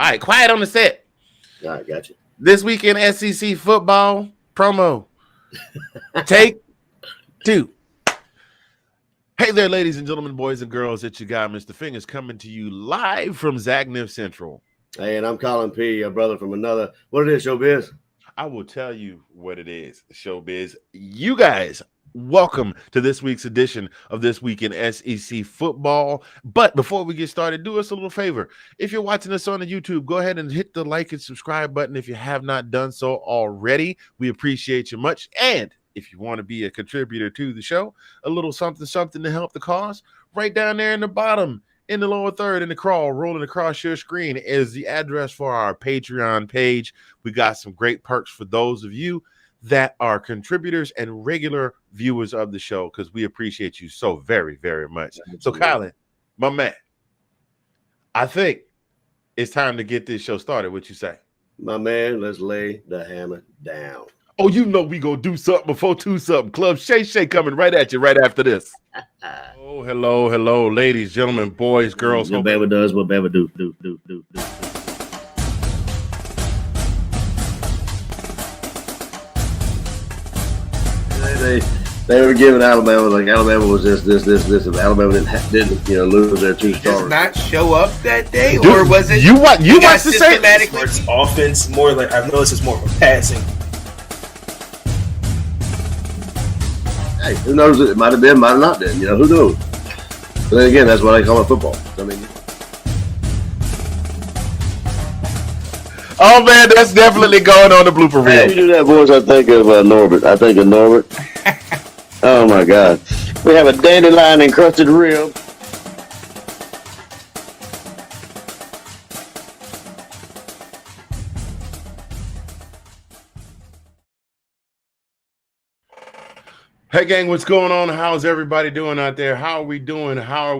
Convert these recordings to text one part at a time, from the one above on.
All right, quiet on the set. All right, gotcha. This weekend SEC football promo. Take 2. Hey there, ladies and gentlemen, boys and girls. It's your guy, Mr. Fingaz, coming to you live from Zagnif Central. Hey, and I'm Collin P., your brother from another. What it is, Showbiz? I will tell you what it is, Showbiz. You guys, welcome to this week's edition of This Week in SEC Football. But before we get started, do us a little favor. If you're watching us on the YouTube, go ahead and hit the like and subscribe button if you have not done so already. We appreciate you much. And if you want to be a contributor to the show, a little something to help the cause, right down there in the bottom, in the lower third, in the crawl, rolling across your screen is the address for our Patreon page. We got some great perks for those of you that are contributors and regular viewers of the show, because we appreciate you so very, very much. So, Collin, my man, I think it's time to get this show started. What you say? My man, let's lay the hammer down. Oh, you know we gonna do something before 2 something. Club Shay coming right at you right after this. Oh, hello, ladies, gentlemen, boys, girls. What Bama does, what Bama do. They were giving Alabama like Alabama was this. If Alabama didn't lose their 2 starters. Does not show up that day, Dude, or was it you watch the same? It's offense more like I've noticed it's more of a passing. Hey, who knows? It might have been, might have not been. Who knows? But then again, that's what I call it football. I mean, oh man, that's definitely going on the blooper reel. you do that voice, I think of Norbert. Oh my God, we have a dandelion encrusted rib. Hey gang, what's going on? How's everybody doing out there? How are we doing? How are you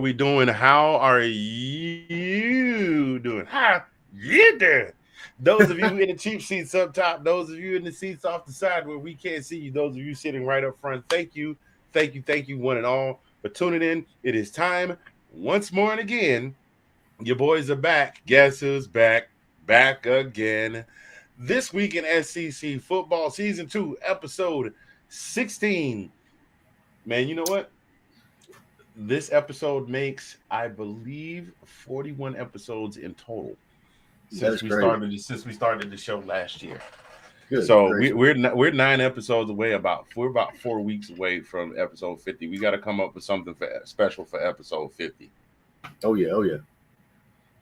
doing? How you doing? Those of you in the cheap seats up top, those of you in the seats off the side where we can't see you, those of you sitting right up front, thank you, one and all for tuning in. It is time once more and again. Your boys are back. Guess who's back? Back again. This week in SEC Football Season 2, Episode 16. Man, you know what? This episode makes, I believe, 41 episodes in total since we started the show last year. Good, so we're 9 episodes away. We're about 4 weeks away from episode 50. We got to come up with something special for episode 50. Oh yeah.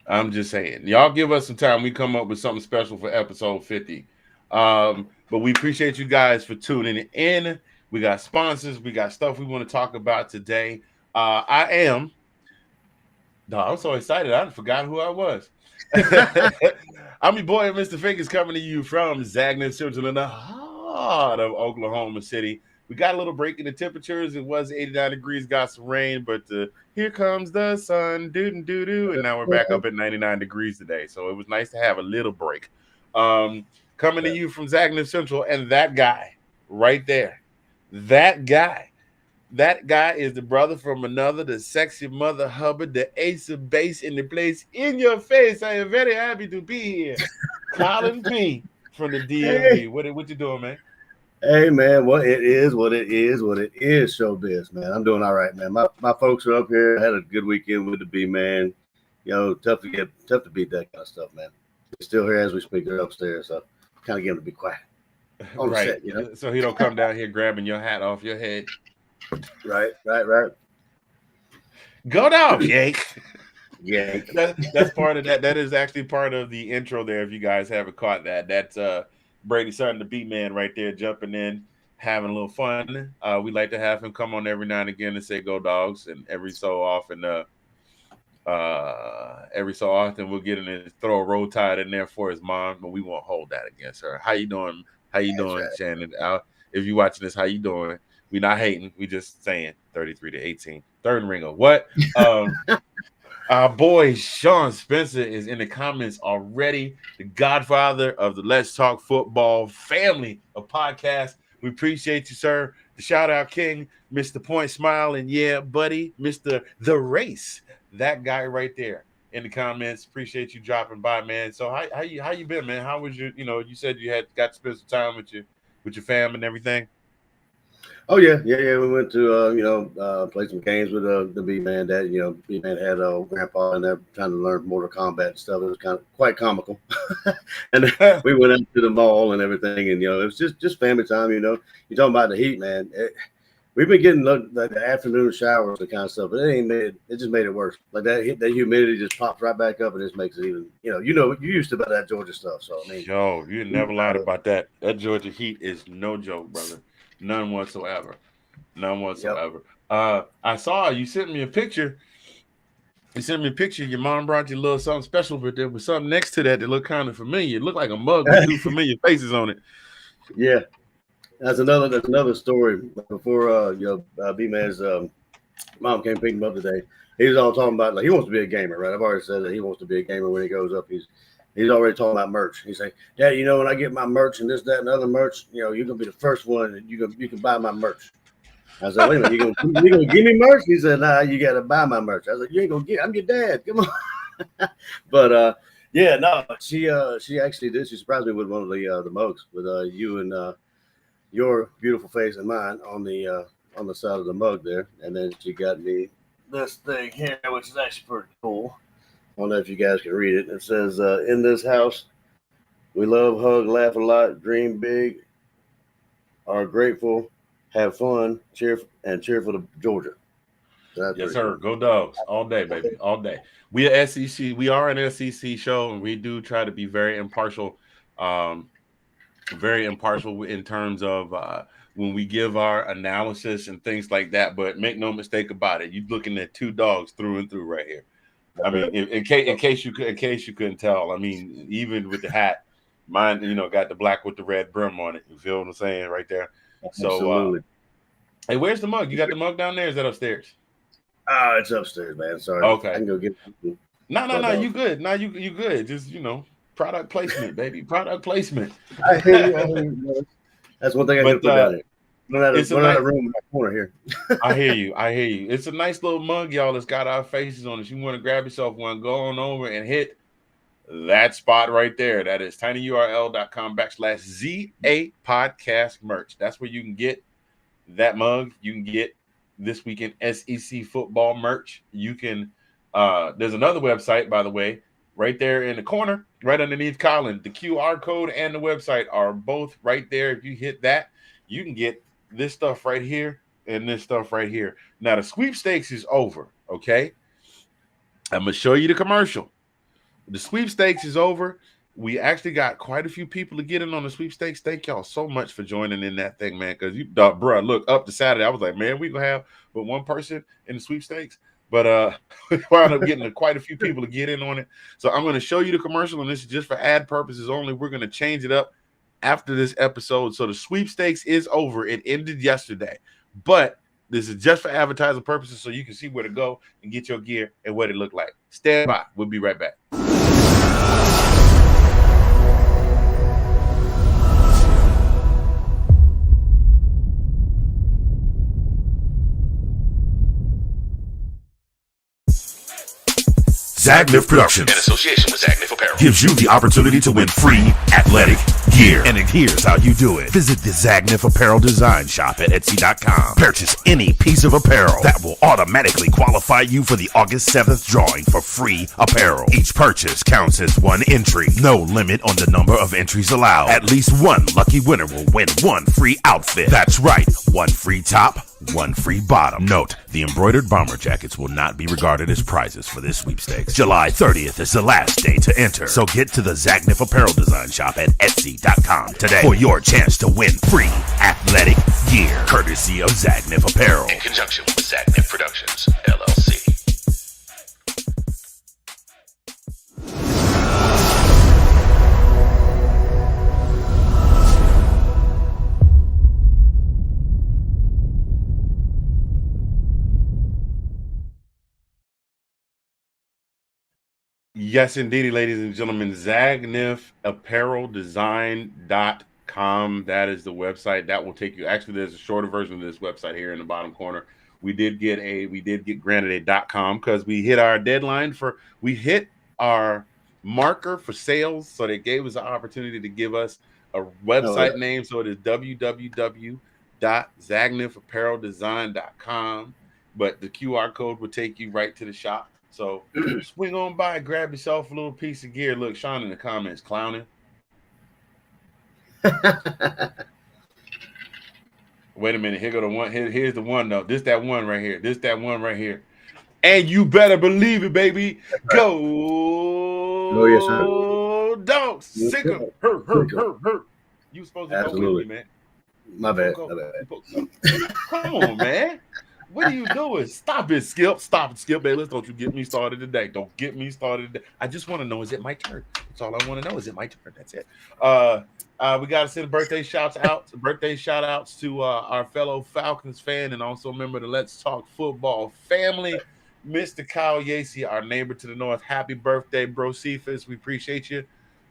I'm just saying, y'all give us some time. We come up with something special for episode 50. But we appreciate you guys for tuning in. We got sponsors. We got stuff we want to talk about today. I'm so excited. I forgot who I was. I'm your boy, Mr. Fingaz, coming to you from Zagnif Central in the heart of Oklahoma City. We got a little break in the temperatures. It was 89 degrees, got some rain, but here comes the sun, doo-doo-doo-doo, and now we're back up at 99 degrees today. So it was nice to have a little break. Coming to you from Zagnif Central, and that guy right there, that guy is the brother from another, the sexy mother Hubbard, the ace of base in the place in your face. I am very happy to be here. Collin P. from the DMV. Hey. What you doing, man? Hey, man, what it is, Showbiz, man. I'm doing all right, man. My folks are up here. I had a good weekend with the B, man. Tough to beat that kind of stuff, man. They're still here as we speak. They're upstairs, so kind of get them to be quiet. Right. Set, so he don't come down here grabbing your hat off your head. Right. Go down, Yank. Yank. That's part of that. That is actually part of the intro there. If you guys haven't caught that, that's Brady Sutton, the beat man, right there, jumping in, having a little fun. We like to have him come on every now and again and say "Go Dogs," and every so often we'll get in and throw a roll tide in there for his mom, but we won't hold that against her. How you doing? Right. Shannon? If you're watching this, how you doing? We're not hating. We just saying 33-18. Third ringer. What? Our boy Sean Spencer is in the comments already. The godfather of the Let's Talk Football family of podcasts. We appreciate you, sir. The shout out king, Mr. Point Smile, and yeah, buddy, Mr. The Race. That guy right there. in the comments. Appreciate you dropping by, man. So how you been, man? How was your, you said you had got to spend some time with your fam and everything. Oh yeah. We went to play some games with the B man. That B man had grandpa in there trying to learn Mortal Kombat and stuff. It was kind of quite comical. And then we went out to the mall and everything, and it was just family time. You're talking about the heat, man. We've been getting the afternoon showers and kind of stuff, but it just made it worse. Like that humidity just pops right back up, and just makes it even. You used to about that Georgia stuff. So I mean, yo, you never lied about that. That Georgia heat is no joke, brother. None whatsoever. Yep. I saw you sent me a picture. You sent me a picture. Your mom brought you a little something special, but there was something next to that looked kind of familiar. It looked like a mug with two familiar faces on it. Yeah. That's another story. Before B-Man's mom came pick him up today, he was all talking about, like, he wants to be a gamer, right? I've already said that he wants to be a gamer when he grows up. He's already talking about merch. He's like, Dad, when I get my merch and this, that, and other merch, you're gonna be the first one, and you can buy my merch. I said, wait a minute, you gonna give me merch? He said, nah, you gotta buy my merch. I was like, you ain't gonna get. I'm your dad. Come on. But yeah, no, she actually did. She surprised me with one of the mugs with you and your beautiful face and mine on the side of the mug there, and then she got me this thing here, which is actually pretty cool. I don't know if you guys can read it. It says, "In this house, we love, hug, laugh a lot, dream big, are grateful, have fun, cheer for the Georgia." So yes, sir. Cool. Go Dogs all day, baby, all day. We are SEC. We are an SEC show, and we do try to be very impartial. Very impartial in terms of when we give our analysis and things like that. But make no mistake about it, you're looking at two dogs through and through right here. I mean, in case you couldn't tell, I mean, even with the hat, mine, got the black with the red brim on it. You feel what I'm saying right there? So, hey, where's the mug? You got the mug down there? Is that upstairs? It's upstairs, man. Sorry. Okay. I can go get it. No, you good. No, you good. Just product placement, baby. Product placement. I hear you. That's one thing I can put down here. Run out of room in my corner here. I hear you. It's a nice little mug, y'all. It's got our faces on it. If you want to grab yourself one, go on over and hit that spot right there. That is tinyurl.com/ZA podcast merch. That's where you can get that mug. You can get this weekend SEC football merch. You can there's another website, by the way, right there in the corner, right underneath Collin. The QR code and the website are both right there. If you hit that, you can get this stuff right here and this stuff right here. Now, the sweepstakes is over, okay? I'm going to show you the commercial. The sweepstakes is over. We actually got quite a few people to get in on the sweepstakes. Thank y'all so much for joining in that thing, man, because bro, look, up to Saturday, I was like, man, we going to have but one person in the sweepstakes. But we wound up getting quite a few people to get in on it. So I'm going to show you the commercial, and this is just for ad purposes only. We're going to change it up after this episode. So the sweepstakes is over. It ended yesterday. But this is just for advertising purposes so you can see where to go and get your gear and what it looked like. Stand by. We'll be right back. Zagnif Productions, in association with Zagnif Apparel, gives you the opportunity to win free athletic gear. And here's how you do it. Visit the Zagnif Apparel Design Shop at Etsy.com. Purchase any piece of apparel that will automatically qualify you for the August 7th drawing for free apparel. Each purchase counts as one entry. No limit on the number of entries allowed. At least one lucky winner will win one free outfit. That's right, one free top, one free bottom. Note, the embroidered bomber jackets will not be regarded as prizes for this sweepstakes. July 30th is the last day to enter. So get to the Zagnif Apparel Design Shop at Etsy.com today for your chance to win free athletic gear, courtesy of Zagnif Apparel. In conjunction with Zagnif Productions, LLC. Yes, indeed, ladies and gentlemen, ZagnifApparelDesign.com. That is the website that will take you. Actually, there's a shorter version of this website here in the bottom corner we did get granted a .com because we hit our deadline we hit our marker for sales, so they gave us an opportunity to give us a website name. So it is www.zagnifappareldesign.com, but the QR code will take you right to the shop. So swing on by, grab yourself a little piece of gear. Look, Sean in the comments clowning. Wait a minute. Here go the one. Here's the one though. This that one right here. This that one right here. And you better believe it, baby. Go, Oh, yes, sir. dogs. Sick 'em. Hurt. You supposed to go with me, man. My bad. Come on, man. What are you doing? Stop it, Skip. Stop it, Skip Bayless. Don't you get me started today. Don't get me started today. I just want to know, is it my turn? That's all I want to know. Is it my turn? That's it. We got to send birthday shout outs to our fellow Falcons fan and also member of the Let's Talk Football family, Mr. Kyle Yacy, our neighbor to the north. Happy birthday, bro Cephas. We appreciate you.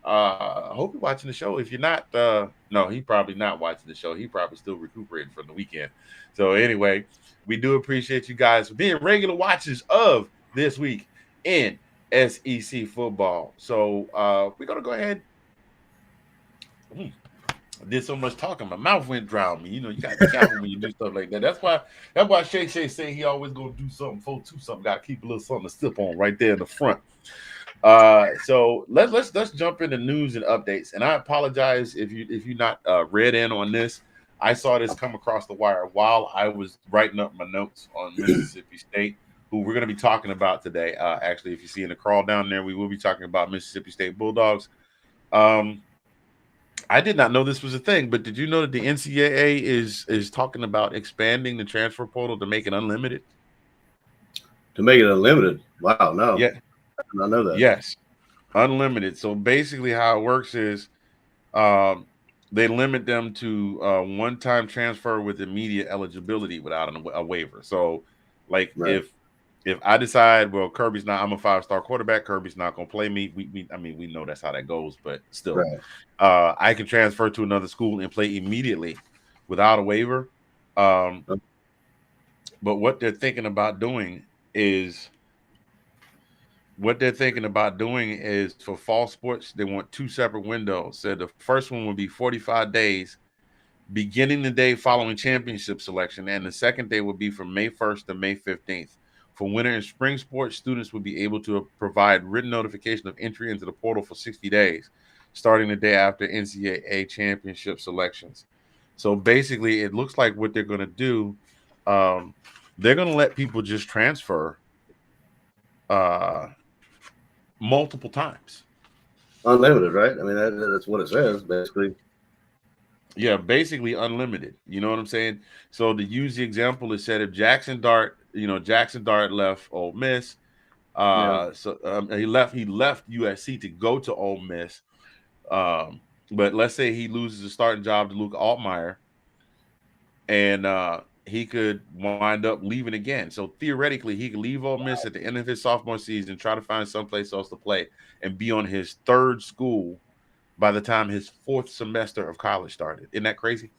I hope you're watching the show. If you're not, no, he probably not watching the show. He probably still recuperating from the weekend. So anyway, we do appreciate you guys for being regular watchers of this week in SEC football. So we're gonna go ahead. I did so much talking, my mouth went dry on me. You know, you gotta be careful when you do stuff like that. That's why Shay say he always gonna do something, 4-2 something. Gotta keep a little something to sip on right there in the front. So let's jump into news and updates. And I apologize if you're not read in on this. I saw this come across the wire while I was writing up my notes on Mississippi State, who we're going to be talking about today. Actually, if you see in the crawl down there, we will be talking about Mississippi State Bulldogs. I did not know this was a thing, but did you know that the NCAA is talking about expanding the transfer portal to make it unlimited? To make it unlimited? Wow, no. Yeah. I did not know that. Yes, unlimited. So basically how it works is they limit them to one-time transfer with immediate eligibility without a waiver. So like if I decide, well, I'm a 5-star quarterback, Kirby's not going to play me. We know that's how that goes, but still, I can transfer to another school and play immediately without a waiver. But what they're thinking about doing is for fall sports, they want 2 separate windows. So the first one will be 45 days, beginning the day following championship selection, and the second day will be from May 1st to May 15th. For winter and spring sports, students will be able to provide written notification of entry into the portal for 60 days, starting the day after NCAA championship selections. So basically, it looks like what they're going to do, they're going to let people just transfer multiple times. Unlimited, right? I mean, that's what it says, basically. Yeah, basically unlimited. You know what I'm saying? So to use the example, it said if Jackson Dart left Ole Miss. So he left USC to go to Ole Miss. But let's say he loses the starting job to Luke Altmaier, and he could wind up leaving again. So theoretically, he could leave Ole Miss at the end of his sophomore season, try to find someplace else to play, and be on his 3rd school by the time his 4th semester of college started. Isn't that crazy?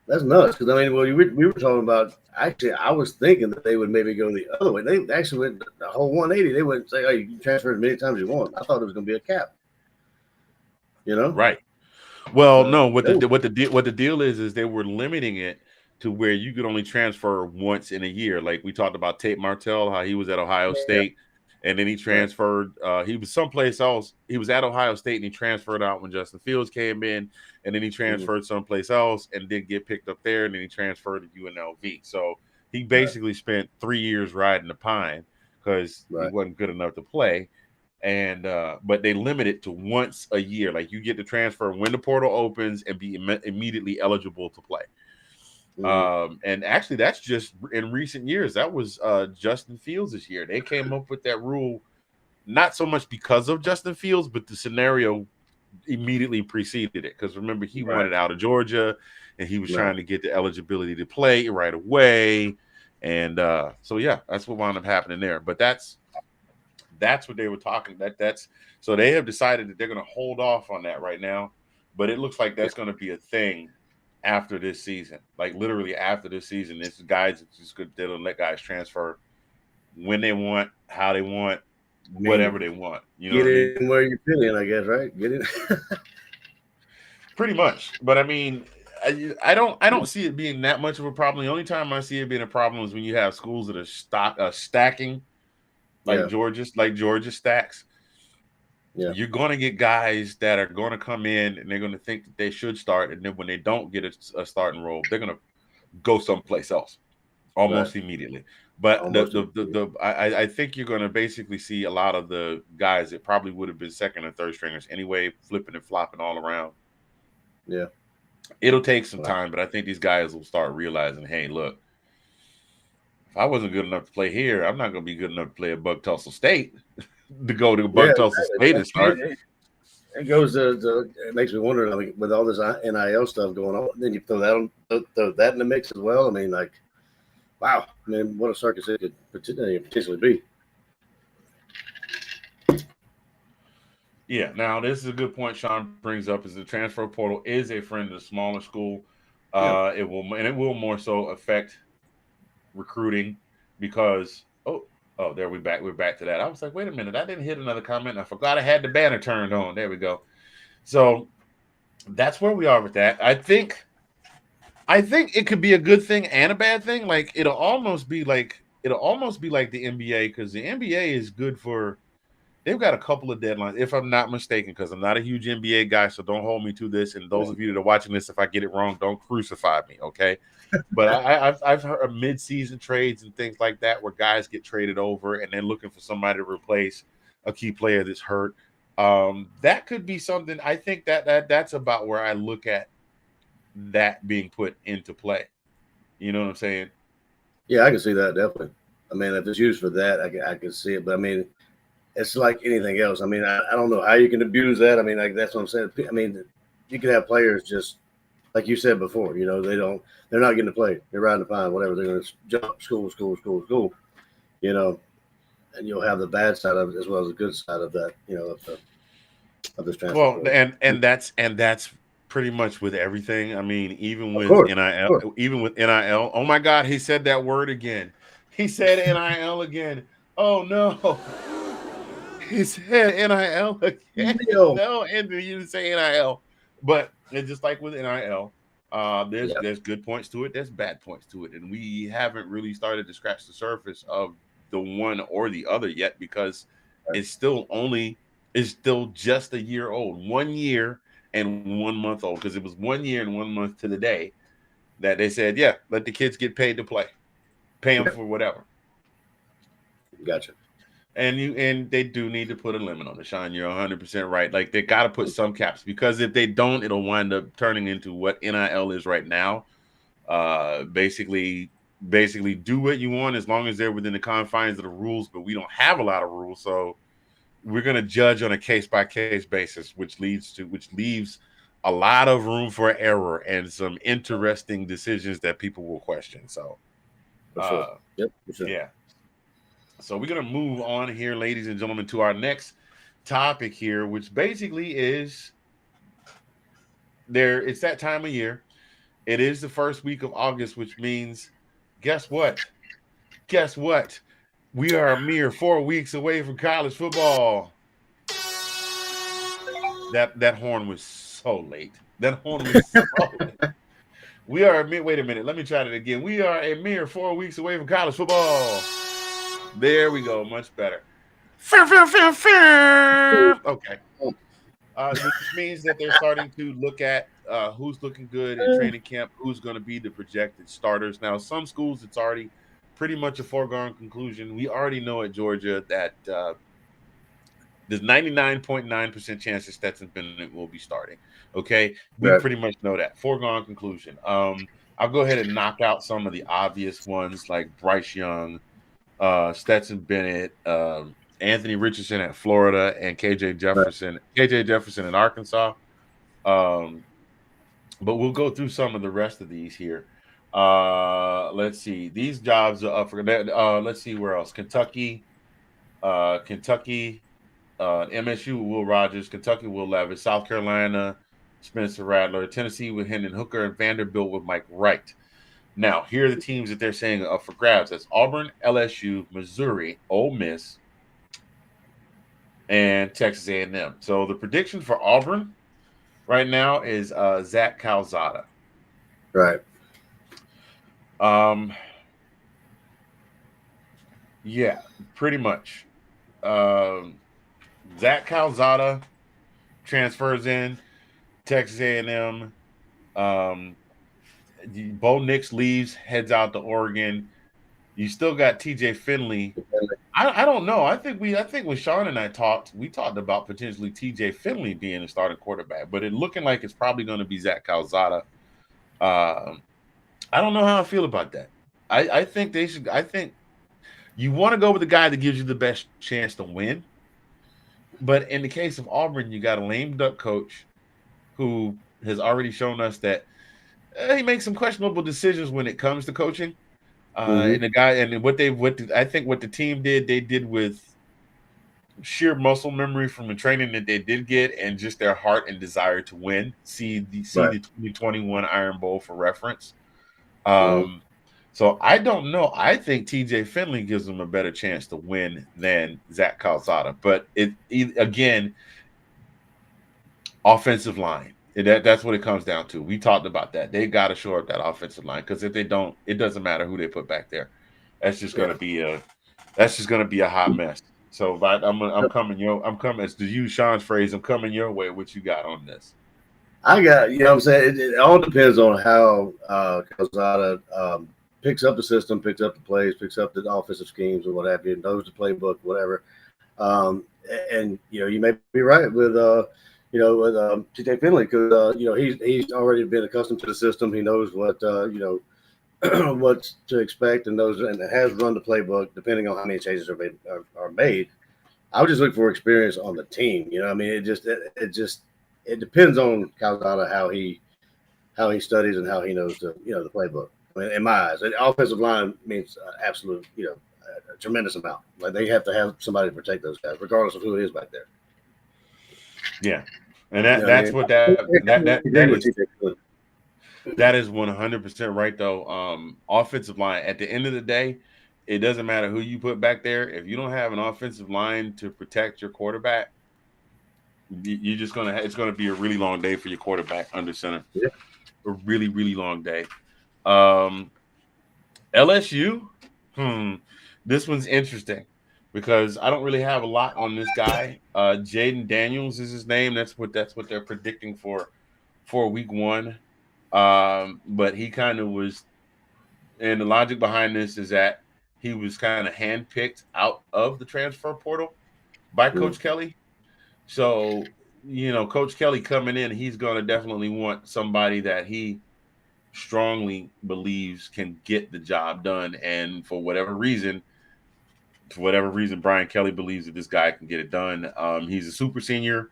That's nuts. Because, I mean, well, we were talking about, actually, I was thinking that they would maybe go the other way. They actually went the whole 180. They wouldn't say, oh, you can transfer as many times as you want. I thought it was going to be a cap. You know? Right. Well, no, what the deal is they were limiting it to where you could only transfer once in a year. Like we talked about Tate Martell, how he was at Ohio State, and then he transferred. He was someplace else. He was at Ohio State, and he transferred out when Justin Fields came in, and then he transferred someplace else and didn't get picked up there, and then he transferred to UNLV. So he basically spent 3 years riding the pine because he wasn't good enough to play. And but they limit it to once a year. Like you get to transfer when the portal opens and be immediately eligible to play. And actually, that's just in recent years. That was Justin Fields this year. They came up with that rule, not so much because of Justin Fields, but the scenario immediately preceded it. Because remember, he wanted out of Georgia, and he was trying to get the eligibility to play right away. And so, yeah, that's what wound up happening there. But that's what they were talking. So they have decided that they're going to hold off on that right now. But it looks like that's going to be a thing after this season. Like literally after this season, this guys just good. They'll let guys transfer when they want, how they want, I mean, whatever they want. You know get what I mean? in where you fit in, I guess, right? Get in. Pretty much. But I mean, I don't see it being that much of a problem. The only time I see it being a problem is when you have schools that are stacking Yeah. like Georgia stacks. Yeah. You're going to get guys that are going to come in and they're going to think that they should start, and then when they don't get a starting role, they're going to go someplace else almost immediately. But Almost I think you're going to basically see a lot of the guys that probably would have been second and third stringers anyway, flipping and flopping all around. Yeah. It'll take some time, but I think these guys will start realizing, hey, look, if I wasn't good enough to play here, I'm not going to be good enough to play at Buck Tussle State to go to Buck Tussle State and start. It goes to it makes me wonder. I mean, with all this NIL stuff going on, then you throw that in the mix as well. I mean, like, wow, I mean, what a circus it could potentially be. Yeah. Now, this is a good point Sean brings up: is the transfer portal is a friend of the smaller school. It will more so affect recruiting because there we're back to that. I was like, wait a minute, I didn't hit another comment. I forgot I had the banner turned on. There we go. So that's where we are with that. I think it could be a good thing and a bad thing. Like it'll almost be like the NBA, because the NBA is good for. They've got a couple of deadlines, if I'm not mistaken, because I'm not a huge NBA guy, so don't hold me to this. And those of you that are watching this, if I get it wrong, don't crucify me, okay? But I've heard of mid-season trades and things like that where guys get traded over and they're looking for somebody to replace a key player that's hurt. That could be something. I think that's about where I look at that being put into play. You know what I'm saying? Yeah, I can see that definitely. I mean, if it's used for that, I can see it. But I mean, it's like anything else. I mean, I don't know how you can abuse that. I mean, like that's what I'm saying. I mean, you can have players just like you said before. You know, they're not getting to play. They're riding the pine, whatever. They're going to jump school. You know, and you'll have the bad side of it as well as the good side of that. You know, of this transfer. Well, and that's pretty much with everything. I mean, even with NIL. Oh my God, he said that word again. He said NIL again. Oh no. He said NIL again. No, Andrew, you didn't say NIL. But it's just like with NIL. There's good points to it, there's bad points to it. And we haven't really started to scratch the surface of the one or the other yet, because it's still just a year old. 1 year and 1 month old, because it was 1 year and 1 month to the day that they said, yeah, let the kids get paid to play. Pay them for whatever. Gotcha. And they do need to put a limit on it, Sean. You're 100% right. Like they got to put some caps, because if they don't, it'll wind up turning into what NIL is right now. Basically do what you want as long as they're within the confines of the rules. But we don't have a lot of rules, so we're going to judge on a case-by-case basis, which leaves a lot of room for error and some interesting decisions that people will question. So, for sure. Yep. For sure. Yeah. So we're going to move on here, ladies and gentlemen, to our next topic here, which basically is it's that time of year. It is the first week of August, which means, guess what? We are a mere 4 weeks away from college football. That horn was so late. We are wait a minute. Let me try that again. We are a mere 4 weeks away from college football. There we go. Much better. Okay. Which means that they're starting to look at who's looking good in training camp, who's going to be the projected starters. Now, some schools, it's already pretty much a foregone conclusion. We already know at Georgia that there's 99.9% chance that Stetson Bennett will be starting. Okay? We pretty much know that. Foregone conclusion. I'll go ahead and knock out some of the obvious ones like Bryce Young, Stetson Bennett, Anthony Richardson at Florida, and KJ Jefferson in Arkansas. But we'll go through some of the rest of these here. Let's see. These jobs are up for let's see where else. Kentucky, MSU, Will Rogers, Kentucky, Will Levis, South Carolina, Spencer Rattler. Tennessee with Hendon Hooker, and Vanderbilt with Mike Wright. Now, here are the teams that they're saying are up for grabs. That's Auburn, LSU, Missouri, Ole Miss, and Texas A&M. So the prediction for Auburn right now is Zach Calzada. Right. Yeah, pretty much. Zach Calzada transfers in Texas A&M. Bo Nix leaves, heads out to Oregon. You still got TJ Finley. I don't know. I think when Sean and I talked, we talked about potentially TJ Finley being a starting quarterback, but it looking like it's probably going to be Zach Calzada. I don't know how I feel about that. I think they should. I think you want to go with the guy that gives you the best chance to win. But in the case of Auburn, you got a lame duck coach who has already shown us that he makes some questionable decisions when it comes to coaching. And the guy, and I think what the team did, they did with sheer muscle memory from the training that they did get, and just their heart and desire to win. See the 2021 Iron Bowl for reference. So I don't know. I think TJ Finley gives them a better chance to win than Zach Calzada, but it again, offensive line. That's what it comes down to. We talked about that. They got to shore up that offensive line, because if they don't, it doesn't matter who they put back there. That's just going to be a hot mess. So I'm coming. I'm coming. To use Sean's phrase, I'm coming your way. What you got on this? I got, what I'm saying, it all depends on how Calzada picks up the system, picks up the plays, picks up the offensive schemes or what have you, knows the playbook, whatever. And you may be right with TJ Finley, because he's already been accustomed to the system. He knows what what to expect, and has run the playbook. Depending on how many changes are made, I would just look for experience on the team. I mean, it depends on Calzada how he studies and how he knows the playbook. I mean, in my eyes, the offensive line means absolute a tremendous amount. Like, they have to have somebody to protect those guys, regardless of who it is back there. Yeah, and that's what that is 100% right though. Offensive line, at the end of the day, it doesn't matter who you put back there. If you don't have an offensive line to protect your quarterback, you're just it's gonna be a really long day for your quarterback under center. Yeah. A really, really long day. LSU, this one's interesting, because I don't really have a lot on this guy. Jaden Daniels is his name. That's what they're predicting for week 1. But he kind of was, and the logic behind this is that he was kind of handpicked out of the transfer portal by Coach Kelly. So, Coach Kelly coming in, he's going to definitely want somebody that he strongly believes can get the job done. And for whatever reason, Brian Kelly believes that this guy can get it done. He's a super senior.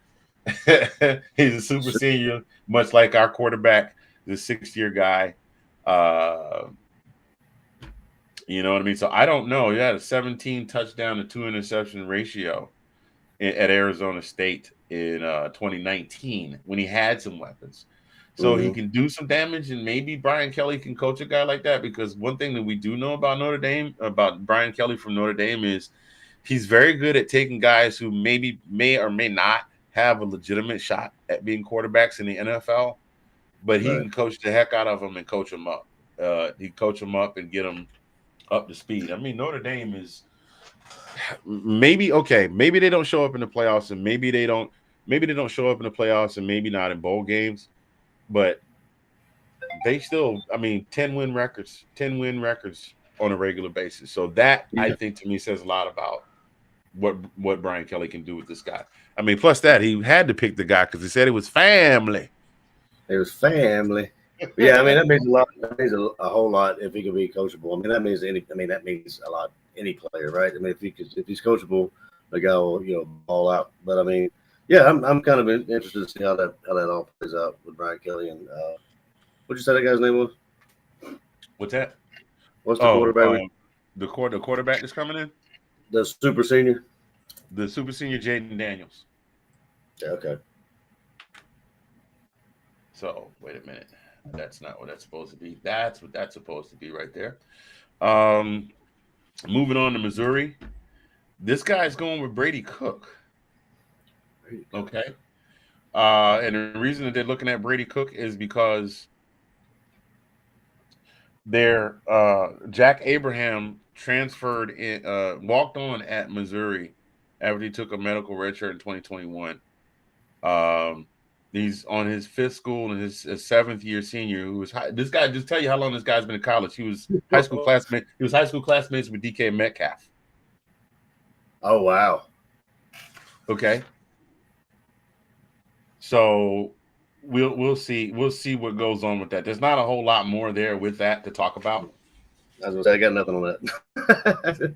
He's a super senior, much like our quarterback, the 6-year guy. You know what I mean? So I don't know. He had a 17 touchdown to 2 interception ratio at Arizona State in 2019 when he had some weapons. So he can do some damage, and maybe Brian Kelly can coach a guy like that, because one thing that we do know about about Brian Kelly from Notre Dame, is he's very good at taking guys who may or may not have a legitimate shot at being quarterbacks in the NFL, but he can coach the heck out of them and coach them up. He coach them up and get them up to speed. I mean, Notre Dame is maybe they don't show up in the playoffs, and maybe they don't show up in the playoffs, and maybe not in bowl games. But they still, 10 win records on a regular basis. So that, I think, to me, says a lot about what Brian Kelly can do with this guy. Plus that, he had to pick the guy because he said it was family. It was family. Yeah, that means a lot. That means a whole lot if he can be coachable. That means that means a lot. Any player, right? If he's coachable, the guy will ball out. But I'm kind of interested to see how that all plays out with Brian Kelly. And what'd you say that guy's name was? What's that? What's the quarterback? The quarterback that's coming in? The super senior? The super senior, Jaden Daniels. Yeah, okay. So wait a minute. That's not what that's supposed to be. That's what that's supposed to be right there. Um, moving on to Missouri. This guy's going with Brady Cook. Okay. And the reason that they're looking at Brady Cook is because their Jack Abraham transferred in, walked on at Missouri after he took a medical redshirt in 2021. He's on his fifth school and his seventh year senior. Who was this guy? Just tell you how long this guy's been in college. He was high school classmate. He was high school classmates with DK Metcalf. Oh wow. Okay. So we'll see what goes on with that. There's not a whole lot more there with that to talk about. I was gonna say I got nothing on that.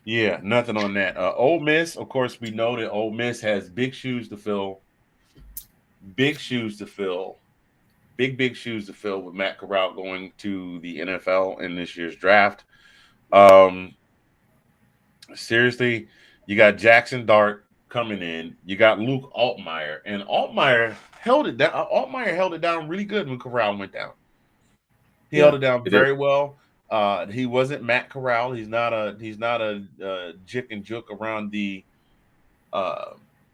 Yeah, nothing on that. Ole Miss, of course, we know that Ole Miss has big shoes to fill. Big shoes to fill. Big shoes to fill with Matt Corral going to the NFL in this year's draft. Seriously, you got Jackson Dart coming in. You got Luke Altmaier, and Altmaier held it down. Altmaier held it down really good when Corral went down. He held it down very well. He wasn't Matt Corral. He's not a jick and jook around the.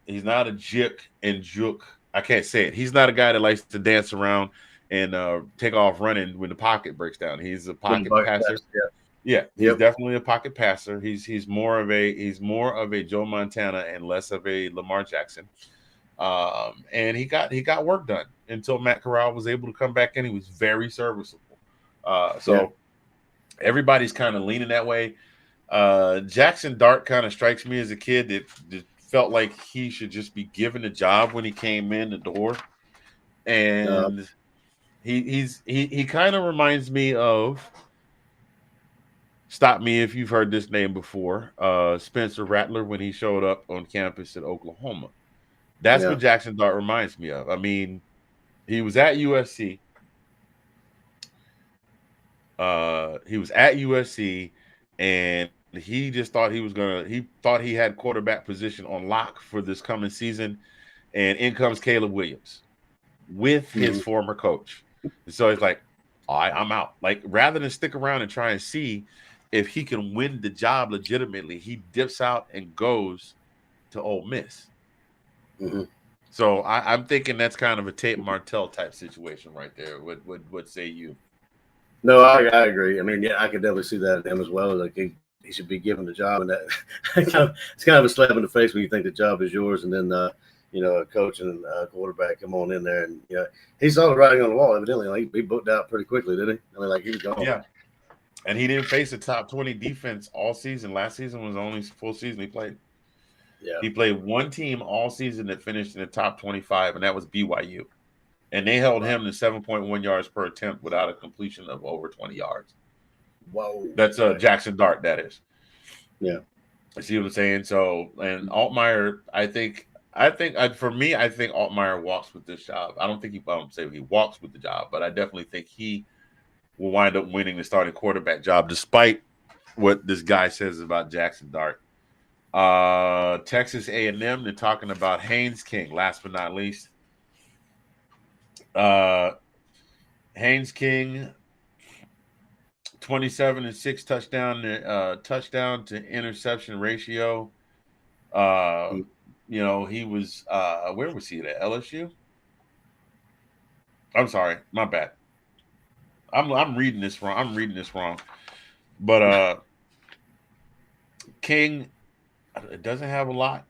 He's not a jick and jook. I can't say it. He's not a guy that likes to dance around and take off running when the pocket breaks down. He's a pocket passer. Yeah, he's definitely a pocket passer. He's more of a Joe Montana and less of a Lamar Jackson. And he got work done until Matt Corral was able to come back in. He was very serviceable. Everybody's kind of leaning that way. Jackson Dart kind of strikes me as a kid that felt like he should just be given a job when he came in the door, and he kind of reminds me of. Stop me if you've heard this name before. Spencer Rattler when he showed up on campus at Oklahoma. That's what Jackson Dart reminds me of. I mean, he was at USC. And he just thought he thought he had quarterback position on lock for this coming season. And in comes Caleb Williams with his former coach. And so he's like, all right, I'm out. Like, rather than stick around and try and see if he can win the job legitimately, he dips out and goes to Ole Miss. So I'm thinking that's kind of a Tate Martell type situation right there. What say you? No, I agree. I mean, I could definitely see that in him as well. Like he should be given the job, and that it's kind of a slap in the face when you think the job is yours, and then a coach and a quarterback come on in there, and he saw the writing on the wall. Evidently, like he booked out pretty quickly, didn't he? I mean, like he was gone. Yeah, and he didn't face a top 20 defense all season. Last season was the only full season he played. Yeah, he played one team all season that finished in the top 25, and that was BYU. And they held him to 7.1 yards per attempt without a completion of over 20 yards. Whoa. That's Jackson Dart, that is. Yeah. I see what I'm saying. So, and Altmaier, I think Altmaier walks with this job. I don't think he walks with the job, but I definitely think he will wind up winning the starting quarterback job, despite what this guy says about Jackson Dart. Texas A&M, they're talking about Haynes King, last but not least. Haynes King, 27-6 touchdown to interception ratio. He was where was he at LSU? I'm sorry, my bad. I'm reading this wrong. But King, it doesn't have a lot.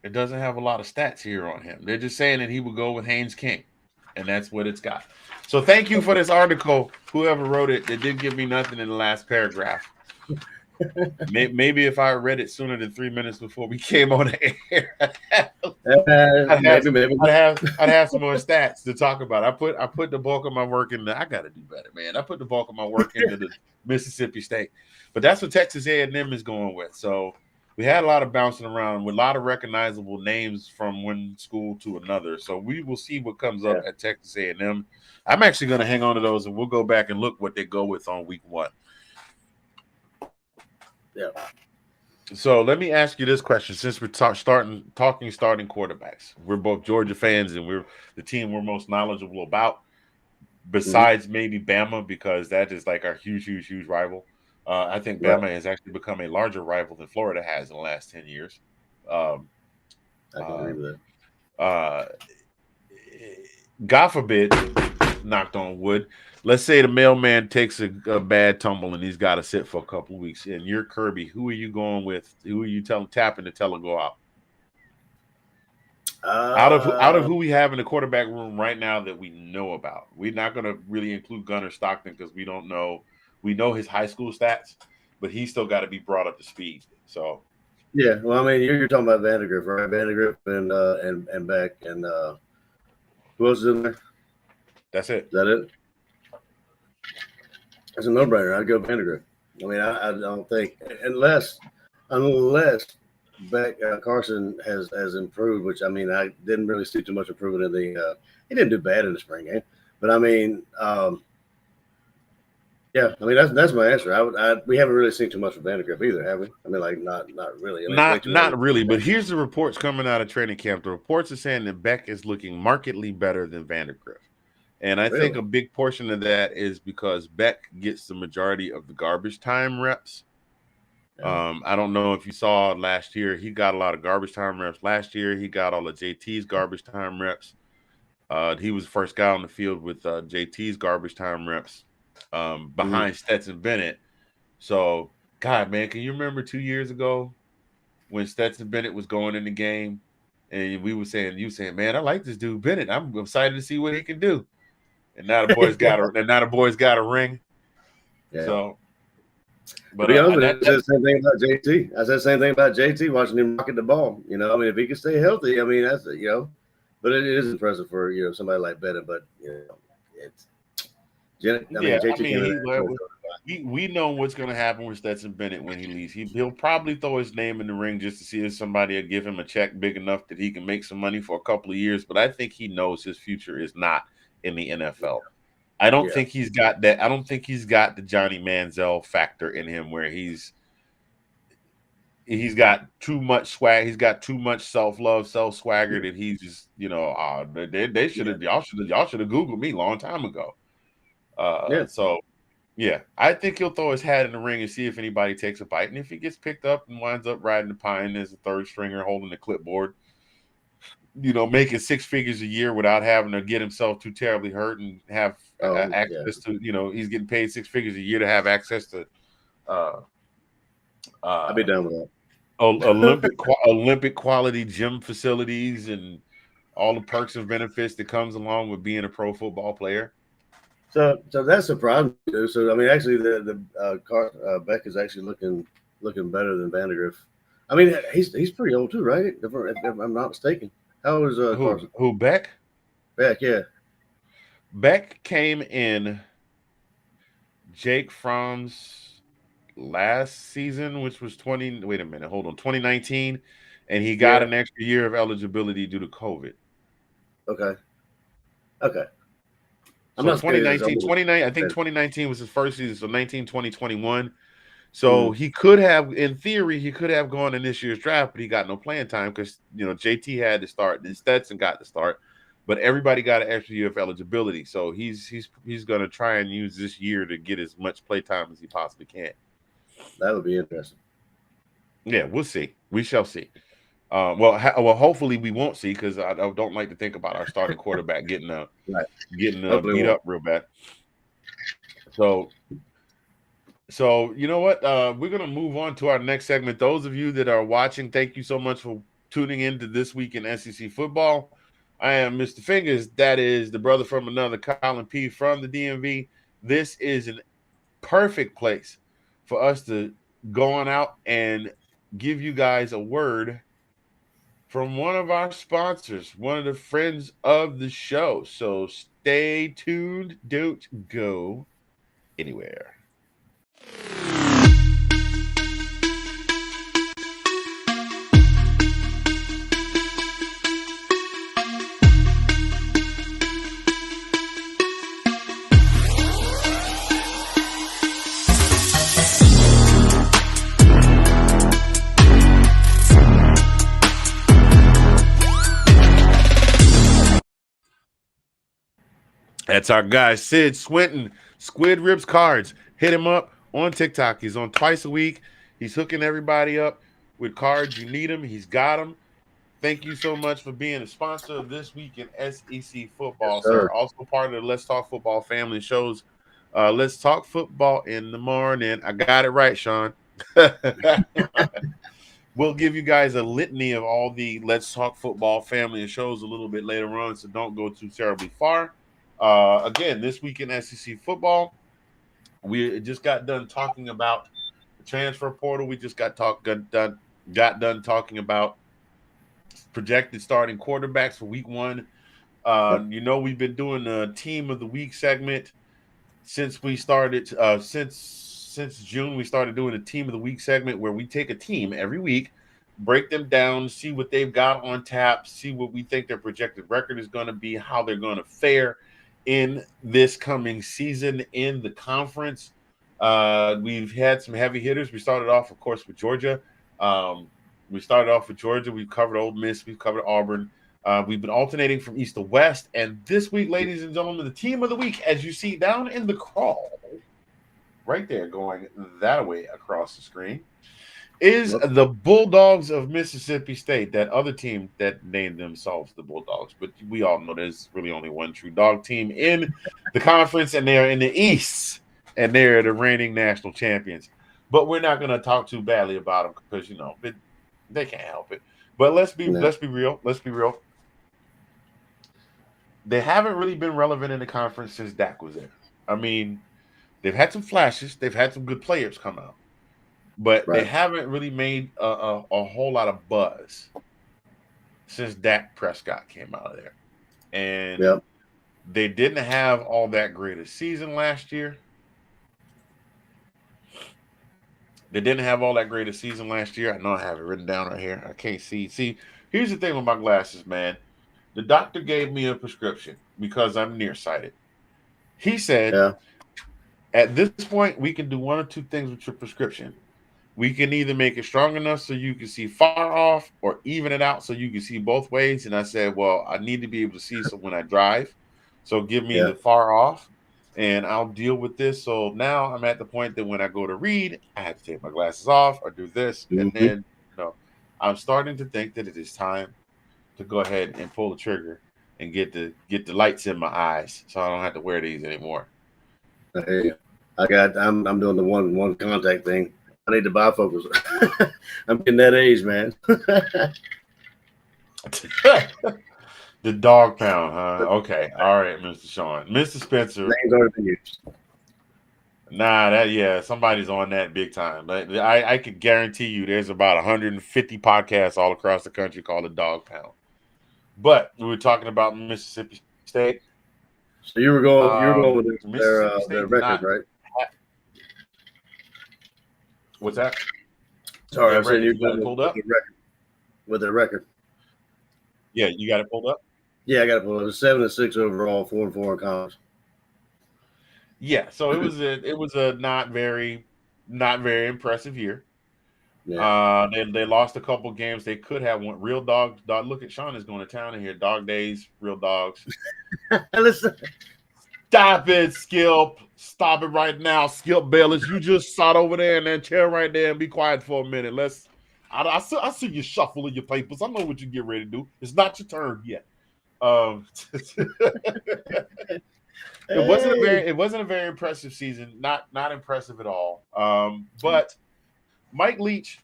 It doesn't have a lot of stats here on him. They're just saying that he would go with Haynes King. And that's what it's got. So thank you for this article, whoever wrote it. It didn't give me nothing in the last paragraph. Maybe if I read it sooner than 3 minutes before we came on the air, I'd have some more stats to talk about. I put the bulk of my work in I got to do better, man. I put the bulk of my work into the Mississippi State. But that's what Texas A&M is going with. So we had a lot of bouncing around with a lot of recognizable names from one school to another. So we will see what comes up at Texas A&M. I'm actually going to hang on to those, and we'll go back and look what they go with on week 1. Yeah. So let me ask you this question: since we're starting quarterbacks, we're both Georgia fans, and we're the team we're most knowledgeable about, besides maybe Bama, because that is like our huge rival. I think Right. Bama has actually become a larger rival than Florida has in the last 10 years. Um, I can agree with that. uh, God forbid, knocked on wood. Let's say the mailman takes a bad tumble and he's got to sit for a couple of weeks. And you're Kirby. Who are you going with? Who are you tapping to tell him go out? Out of who we have in the quarterback room right now that we know about, we're not going to really include Gunnar Stockton because we don't know. We know his high school stats, but he's still got to be brought up to speed. So, yeah. Well, I mean, you're talking about Vandegrift, right? Vandegrift and Beck and who else is in there? that's it. Is that it? That's a no-brainer. I'd go Vandegrift. I mean, I don't think unless Beck Carson has improved, which I mean, I didn't really see too much improvement in the. He didn't do bad in the spring game, but I mean, yeah, I mean that's my answer. We haven't really seen too much of Vandegrift either, have we? I mean, like not really. I mean, Not really, but here's the reports coming out of training camp. The reports are saying that Beck is looking markedly better than Vandegrift. And I think a big portion of that is because Beck gets the majority of the garbage time reps. Yeah. I don't know if you saw last year, he got a lot of garbage time reps. Last year, he got all of JT's garbage time reps. He was the first guy on the field with JT's garbage time reps behind Stetson Bennett. So, God, man, can you remember 2 years ago when Stetson Bennett was going in the game and you saying, man, I like this dude Bennett. I'm excited to see what he can do. And now the boys got a ring. Yeah. So, but I said the same thing about JT. I said the same thing about JT watching him rocket the ball. You know, I mean, if he can stay healthy, I mean, that's but it is impressive for somebody like Bennett. But it's we know what's going to happen with Stetson Bennett when he leaves. He'll probably throw his name in the ring just to see if somebody will give him a check big enough that he can make some money for a couple of years. But I think he knows his future is not in the NFL. I don't think he's got that. I don't think he's got the Johnny Manziel factor in him where he's got too much swag. He's got too much self-love, self-swagger that he's just, they should have, y'all should have Googled me a long time ago. So yeah, I think he'll throw his hat in the ring and see if anybody takes a bite. And if he gets picked up and winds up riding the pine as a third stringer holding the clipboard, making six figures a year without having to get himself too terribly hurt and have access to, he's getting paid 6 figures a year to have access to. I'll be down with that. Olympic quality gym facilities and all the perks and benefits that comes along with being a pro football player. So that surprised me. So I mean, actually, the Beck is actually looking better than Vandegrift. I mean, he's pretty old too, right? If I'm not mistaken. How old is Carson? Who Beck? Beck, yeah. Beck came in Jake Fromm's last season, which was 2019, and he got an extra year of eligibility due to COVID. Okay. So 2019, I think 2019 was his first season, so 19, 20, 21. So he could have, in theory, gone in this year's draft, but he got no playing time because, JT had to start, then Stetson got to start, but everybody got an extra year of eligibility. So he's going to try and use this year to get as much play time as he possibly can. That would be interesting. Yeah, we'll see. We shall see. Well, hopefully we won't see because I don't like to think about our starting quarterback getting beat up real bad. So you know what? We're gonna move on to our next segment. Those of you that are watching, thank you so much for tuning in to This Week in SEC Football. I am Mr. Fingaz. That is the brother from another, Collin P from the DMV. This is a perfect place for us to go on out and give you guys a word from one of our sponsors, one of the friends of the show. So stay tuned. Don't go anywhere. That's our guy, Sid Swinton, Squid Ribs Cards. Hit him up on TikTok. He's on twice a week. He's hooking everybody up with cards. You need them. He's got them. Thank you so much for being a sponsor of This Week in SEC Football, Yes, sir. sir. Also part of the Let's Talk Football family shows. Let's Talk Football in the morning. I got it right, Sean. We'll give you guys a litany of all the Let's Talk Football family and shows a little bit later on, so don't go too terribly far. Again, This Week in SEC Football, we just got done talking about the transfer portal. We just got done talking about projected starting quarterbacks for week one. We've been doing a team of the week segment since we started since June. We started doing a team of the week segment where we take a team every week, break them down, see what they've got on tap, see what we think their projected record is going to be, how they're going to fare in this coming season in the conference. We've had some heavy hitters. We started off, of course, with Georgia. We've covered Ole Miss. We've covered Auburn. We've been alternating from east to west. And this week, ladies and gentlemen, the team of the week, as you see down in the crawl, right there going that way across the screen, is the Bulldogs of Mississippi State, that other team that named themselves the Bulldogs. But we all know there's really only one true dog team in the conference, and they are in the East, and they're the reigning national champions. But we're not going to talk too badly about them because, they can't help it. But let's be real. Let's be real. They haven't really been relevant in the conference since Dak was there. I mean, they've had some flashes. They've had some good players come out. But they haven't really made a whole lot of buzz since Dak Prescott came out of there. And they didn't have all that great a season last year. I know I have it written down right here. I can't see. See, here's the thing with my glasses, man. The doctor gave me a prescription because I'm nearsighted. He said, at this point, we can do one or two things with your prescription. We can either make it strong enough so you can see far off or even it out so you can see both ways. And I said, well, I need to be able to see so when I drive. So give me the far off and I'll deal with this. So now I'm at the point that when I go to read, I have to take my glasses off or do this. And then, I'm starting to think that it is time to go ahead and pull the trigger and get the lights in my eyes so I don't have to wear these anymore. Hey, I'm doing the one contact thing. I need to bifocal. I'm getting that age, man. The dog pound, huh? Okay. All right, Mr. Sean. Mr. Spencer. Name's already been used. Somebody's on that big time. But I could guarantee you there's about 150 podcasts all across the country called the Dog Pound. But we were talking about Mississippi State. So you were going with their record, right? What's that? Sorry, I'm saying you got it pulled up with their record. Yeah, you got it pulled up. Yeah, I got it pulled up. It was 7-6 overall, 4-4 in conference. Yeah, so it was a not very impressive year. Yeah. They lost a couple games. They could have won. Real dog. Look at Sean is going to town in here. Dog days, real dogs. Listen. Stop it, Skip. Stop it right now, Skip Bayless. You just sat over there in that chair right there and be quiet for a minute. I see you shuffling your papers. I know what you get ready to do. It's not your turn yet. It wasn't a very impressive season. Not impressive at all. But Mike Leach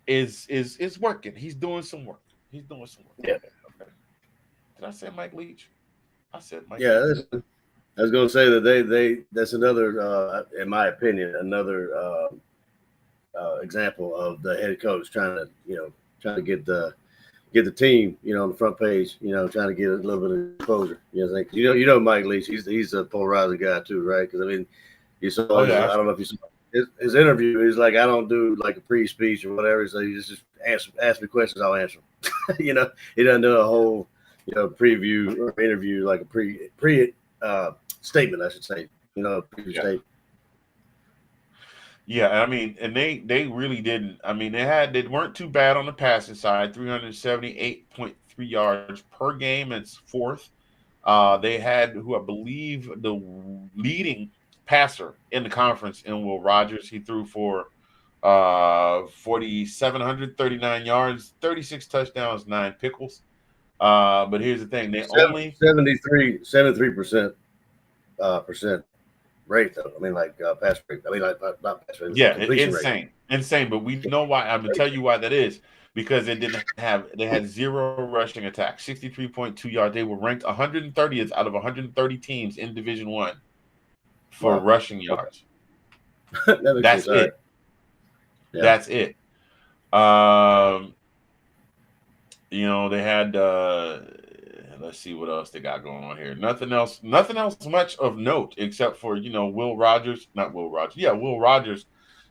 is working. He's doing some work. Yeah. Okay. Did I say Mike Leach? I said Mike. Yeah, Leach. I was going to say that that's another, in my opinion, another example of the head coach trying to get the team, on the front page, trying to get a little bit of exposure. Mike Leach, he's a polarizing guy too, right? Because I mean, you saw. I don't know if you saw his interview. He's like, I don't do like a pre-speech or whatever. So you just ask me questions, I'll answer them. He doesn't do a whole preview or interview like a pre statement, I should say. Preview statement. Yeah, I mean, and they really didn't. I mean, they weren't too bad on the passing side, 378.3 yards per game. It's fourth They had who I believe the leading passer in the conference in Will Rogers. He threw for 4,739 yards, 36 touchdowns, 9 pickles. But here's the thing: they only 73% percent rate though. I mean, like pass rate. I mean, like not pass rate, completion rate. insane. But we know why. I'm gonna tell you why that is because they had 0 rushing attacks, 63.2 yards. They were ranked 130th out of 130 teams in Division One for rushing yards. That's it. Right. Yeah. That's it. They had let's see what else they got going on here. Nothing else much of note except for, Will Rogers. Will Rogers,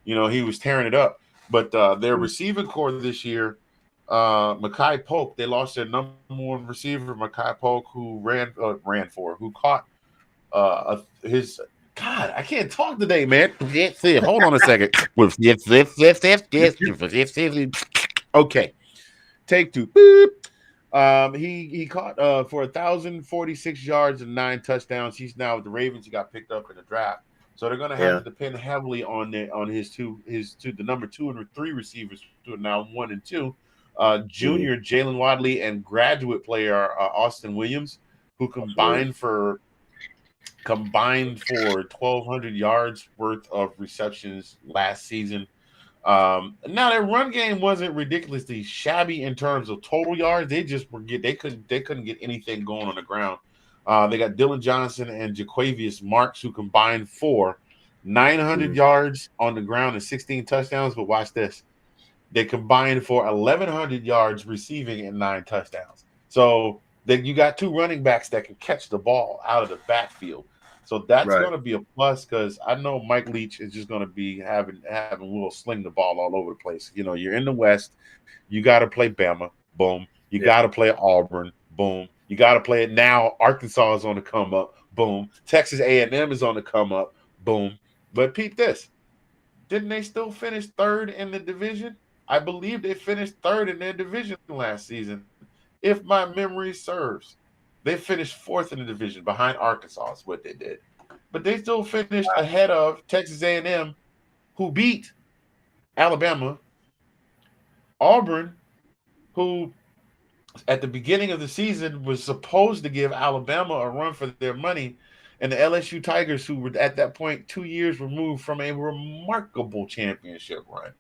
he was tearing it up. But their receiving core this year, Mekhi Polk, they lost their number one receiver, Mekhi Polk, who who caught his God, I can't talk today, man. Hold on a second. Okay. Take 2. Boop. He caught for 1,046 yards and 9 touchdowns. He's now with the Ravens. He got picked up in the draft, so they're going to have to depend heavily on his the number 2 and 3 receivers, who are now 1 and 2. Junior Jalen Wadley and graduate player Austin Williams, who combined for 1,200 yards worth of receptions last season. Now their run game wasn't ridiculously shabby in terms of total yards. They just they couldn't get anything going on the ground. They got Dylan Johnson and Jaquavius Marks, who combined for 900 yards on the ground and 16 touchdowns. But watch this. They combined for 1,100 yards receiving and 9 touchdowns. So you got 2 running backs that can catch the ball out of the backfield. So that's going to be a plus because I know Mike Leach is just going to be having Will sling the ball all over the place. You're in the West. You got to play Bama. Boom. You got to play Auburn. Boom. You got to play it now. Arkansas is on the come up. Boom. Texas A&M is on the come up. Boom. But peep this. Didn't they still finish 3rd in the division? I believe they finished 3rd in their division last season, if my memory serves. They finished 4th in the division behind Arkansas is what they did. But they still finished ahead of Texas A&M, who beat Alabama, Auburn, who at the beginning of the season was supposed to give Alabama a run for their money, and the LSU Tigers, who were at that point 2 years removed from a remarkable championship run.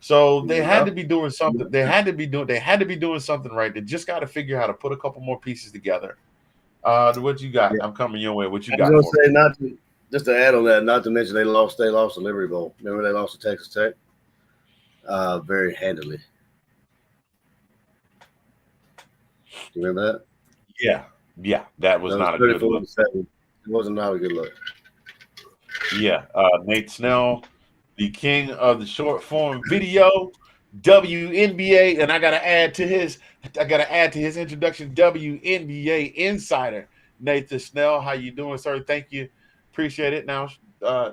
So they had to be doing something. They had to be doing something right. They just got to figure out how to put a couple more pieces together. What you got? I'm coming your way. What you got? I was going to say, just to add on that, not to mention they lost the Liberty Bowl. Remember they lost to Texas Tech very handily. You remember that? Yeah, that was not a good look. It wasn't not a good look. Yeah, Nate Snell, the king of the short form video, WNBA, and I gotta add to his introduction, WNBA insider, Nathan Snell. How you doing, sir? Thank you, appreciate it. Now,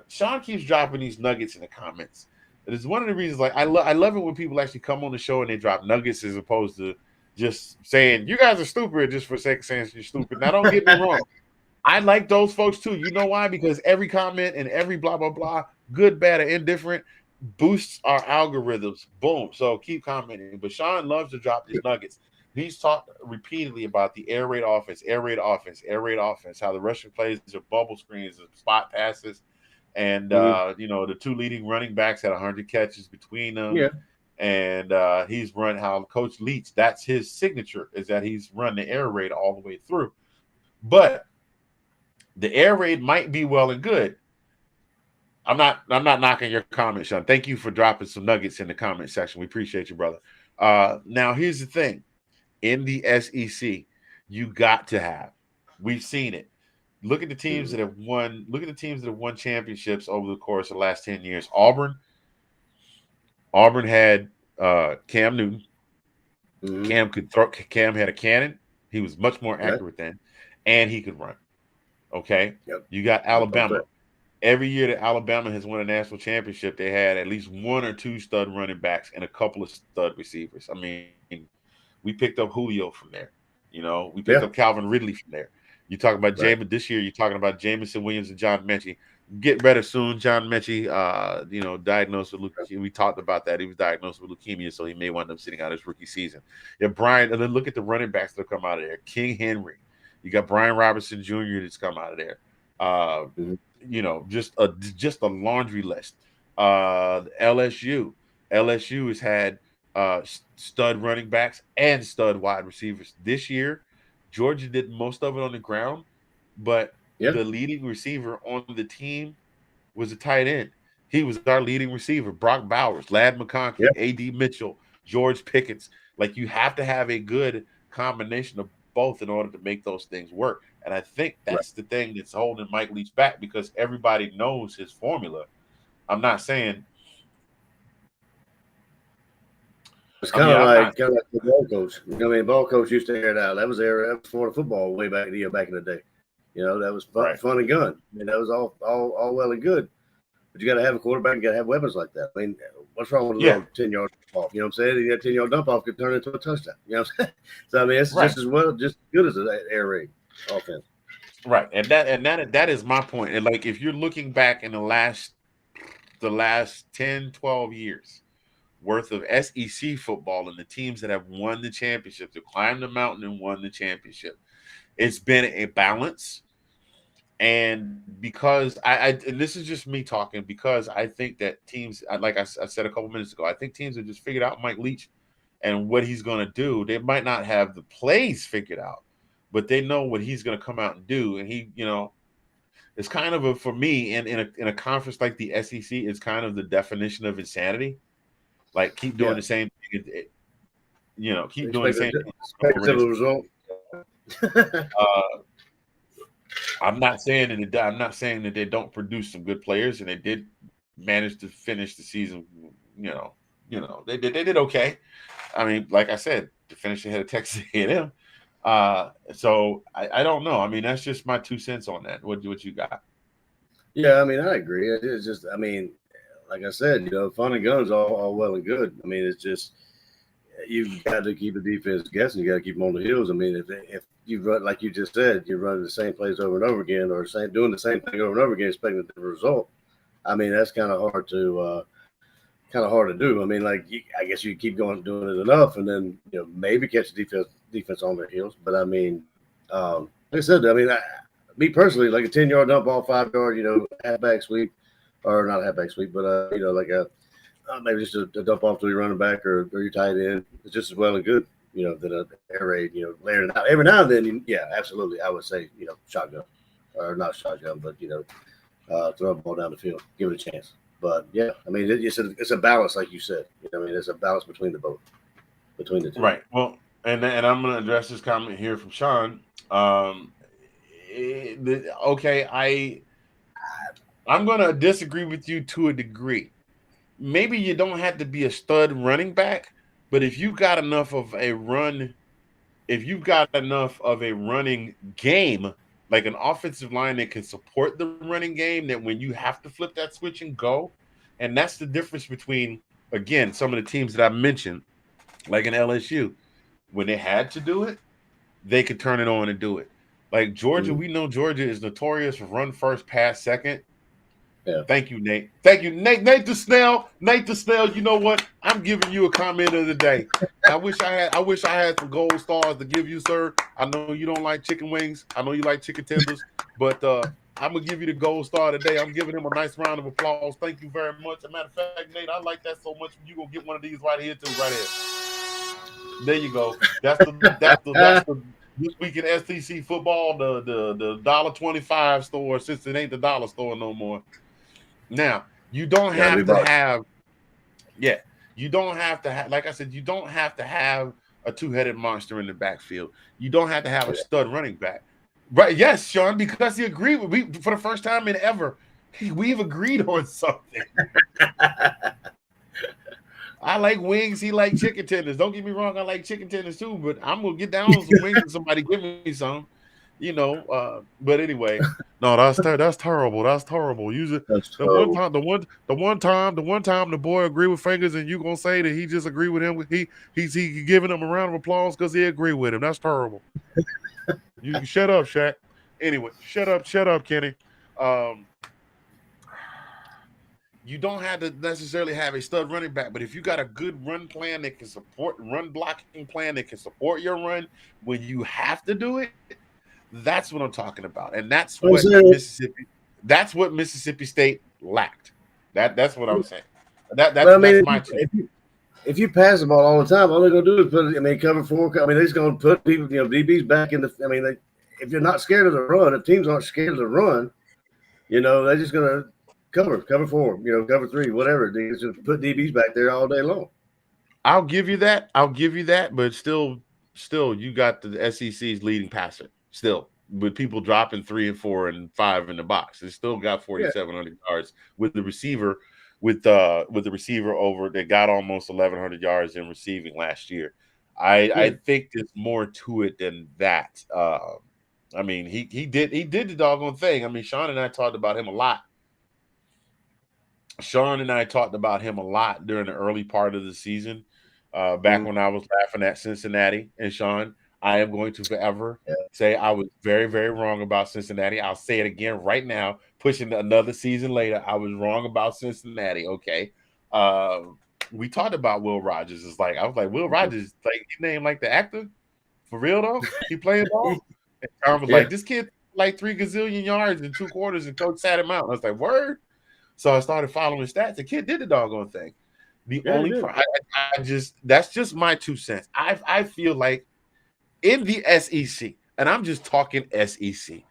Sean keeps dropping these nuggets in the comments. It is one of the reasons. Like I love it when people actually come on the show and they drop nuggets as opposed to just saying you guys are stupid just for sake of saying you're stupid. Now, don't get me wrong. I like those folks too. You know why? Because every comment and every blah, blah, blah, good, bad, or indifferent, boosts our algorithms. Boom. So keep commenting. But Sean loves to drop these nuggets. He's talked repeatedly about the air raid offense, how the Russian plays are bubble screens, spot passes, and the 2 leading running backs had 100 catches between them. Yeah. And he's run how Coach Leach, that's his signature, is that he's run the air raid all the way through. But the air raid might be well and good. I'm not knocking your comment, Sean. Thank you for dropping some nuggets in the comment section. We appreciate you, brother. Now here's the thing. In the SEC, you got to have. We've seen it. Look at the teams that have won. Look at the teams that have won championships over the course of the last 10 years. Auburn had Cam Newton. Cam could throw. Cam had a cannon. He was much more accurate then, and he could run. Okay. Yep. You got Alabama. Every year that Alabama has won a national championship, they had at least 1 or 2 stud running backs and a couple of stud receivers. I mean, we picked up Julio from there. We picked up Calvin Ridley from there. You talking about Right. this year. You're talking about Jamison Williams and John Mechie. Get better soon, John Mechie. Diagnosed with leukemia. We talked about that. He was diagnosed with leukemia, so he may wind up sitting out his rookie season. Yeah, Brian. And then look at the running backs that come out of there. King Henry. You got Brian Robinson Jr. that's come out of there. Mhm. Just a laundry list. LSU has had stud running backs and stud wide receivers this year. Georgia did most of it on the ground, but Yeah. the leading receiver on the team was a tight end. He was our leading receiver. Brock Bowers, Lad Yeah. McConkey, A.D. Mitchell, George Pickens. Like, you have to have a good combination of both in order to make those things work. And I think Right. that's the thing that's holding Mike Leach back, because everybody knows his formula. I'm not saying. It's I mean, I'm not. kind of like the ball coach. Ball coach used to air it out. That was Florida football way back back in the day. That was fun, Right. fun and gun. That was all well and good. But you got to have a quarterback. You got to have weapons like that. What's wrong with a little 10-yard dump off? You know what I'm saying? That 10-yard dump off could turn into a touchdown. You know what I'm saying? So it's Right. just as good as an air raid offense. Right, and that is my point. And like, if you're looking back in the last 10, 12 years worth of SEC football and the teams that have won the championship, that climbed the mountain and won the championship, it's been a balance. And because and this is just me talking, because I think that teams, like I said a couple minutes ago, I think teams have just figured out Mike Leach and what he's going to do. They might not have the plays figured out, but they know what he's going to come out and do. And he, it's kind of for me in a conference like the SEC, it's kind of the definition of insanity. Like, keep doing the same thing. Keep doing the same thing. Expected result. I'm not saying that they don't produce some good players, and they did manage to finish the season. They did okay. I mean, like I said, to finish ahead of Texas A&M. So I don't know. I mean, that's just my 2 cents on that. What you got? Yeah, I agree. It's just, like I said, fun and guns all well and good. It's just, you've got to keep the defense guessing. You got to keep them on the heels. If you run, like you just said, you're running the same plays over and over again, or doing the same thing over and over again, expecting a different result. That's kind of hard to do. I guess you keep going doing it enough, and then maybe catch the defense on their heels. But like I said, me personally, like a 10-yard dump ball, 5-yard, halfback sweep, or not a halfback sweep, but like a maybe just a dump off to your running back or your tight end. It's just as well and good, than an air raid, layering it out. Every now and then, yeah, absolutely. I would say, shotgun, or not shotgun, but, throw a ball down the field, give it a chance. But, yeah, it's a balance, like you said. It's a balance between the two. Right. Well, and I'm going to address this comment here from Sean. Okay, I'm going to disagree with you to a degree. Maybe you don't have to be a stud running back, but if you've got enough of a running game, like an offensive line that can support the running game, that when you have to flip that switch and go, and that's the difference between, again, some of the teams that I mentioned, like in LSU, when they had to do it, they could turn it on and do it. Like Georgia, we know Georgia is notorious for run first, pass second. Yeah. Thank you, Nate. Thank you, Nate the Snail. Nate the Snail. You know what? I'm giving you a comment of the day. I wish I had some gold stars to give you, sir. I know you don't like chicken wings. I know you like chicken tenders, but I'm gonna give you the gold star today. I'm giving him a nice round of applause. Thank you very much. As a matter of fact, Nate, I like that so much. You gonna get one of these right here too, right here. There you go. That's the this week in SEC football, the $1.25 store, since it ain't the dollar store no more. Now, you don't have to have, like I said, you don't have to have a two-headed monster in the backfield. You don't have to have a stud running back. Right? Yes, Sean, because he agreed with me for the first time in ever. We've agreed on something. I like wings. He like chicken tenders. Don't get me wrong. I like chicken tenders too, but I'm going to get down on some wings and somebody give me some. But anyway, no, that's terrible. That's terrible. The one time the boy agreed with Fingaz, and you gonna say that he just agreed with him. He's giving him a round of applause because he agreed with him. That's terrible. You can shut up, Shaq. Anyway, shut up, Kenny. Um, you don't have to necessarily have a stud running back, but if you got a good run plan that can support run blocking plan that can support your run when you have to do it, that's what I'm talking about. And that's what Mississippi State lacked. That's what I'm saying. But I That's mean, my two. if you pass the ball all the time, all they're gonna do is put. I mean, cover four. I mean, they're just gonna put people, DBs back in the. I mean, if you're not scared of the run, if teams aren't scared of the run, they're just gonna cover four, cover three, whatever. They just put DBs back there all day long. I'll give you that. But still, you got the SEC's leading passer. Still, with people dropping 3 and 4 and 5 in the box, it still got 4,700 yards with the receiver, with the receiver over that got almost 1,100 yards in receiving last year. I think there's more to it than that. I mean, he did the doggone thing. I mean, Sean and I talked about him a lot. during the early part of the season. Back when I was laughing at Cincinnati. And Sean, I am going to forever say I was very, very wrong about Cincinnati. I'll say it again right now, pushing another season later. I was wrong about Cincinnati. Okay. We talked about Will Rogers. I was like, Will Rogers, like his name like the actor? For real though? He playing ball? And Tom was like, this kid like 3 gazillion yards in 2 quarters, and coach sat him out. I was like, word. So I started following stats. The kid did the doggone thing. The only that's just my 2 cents. I feel like in the SEC, and I'm just talking SEC.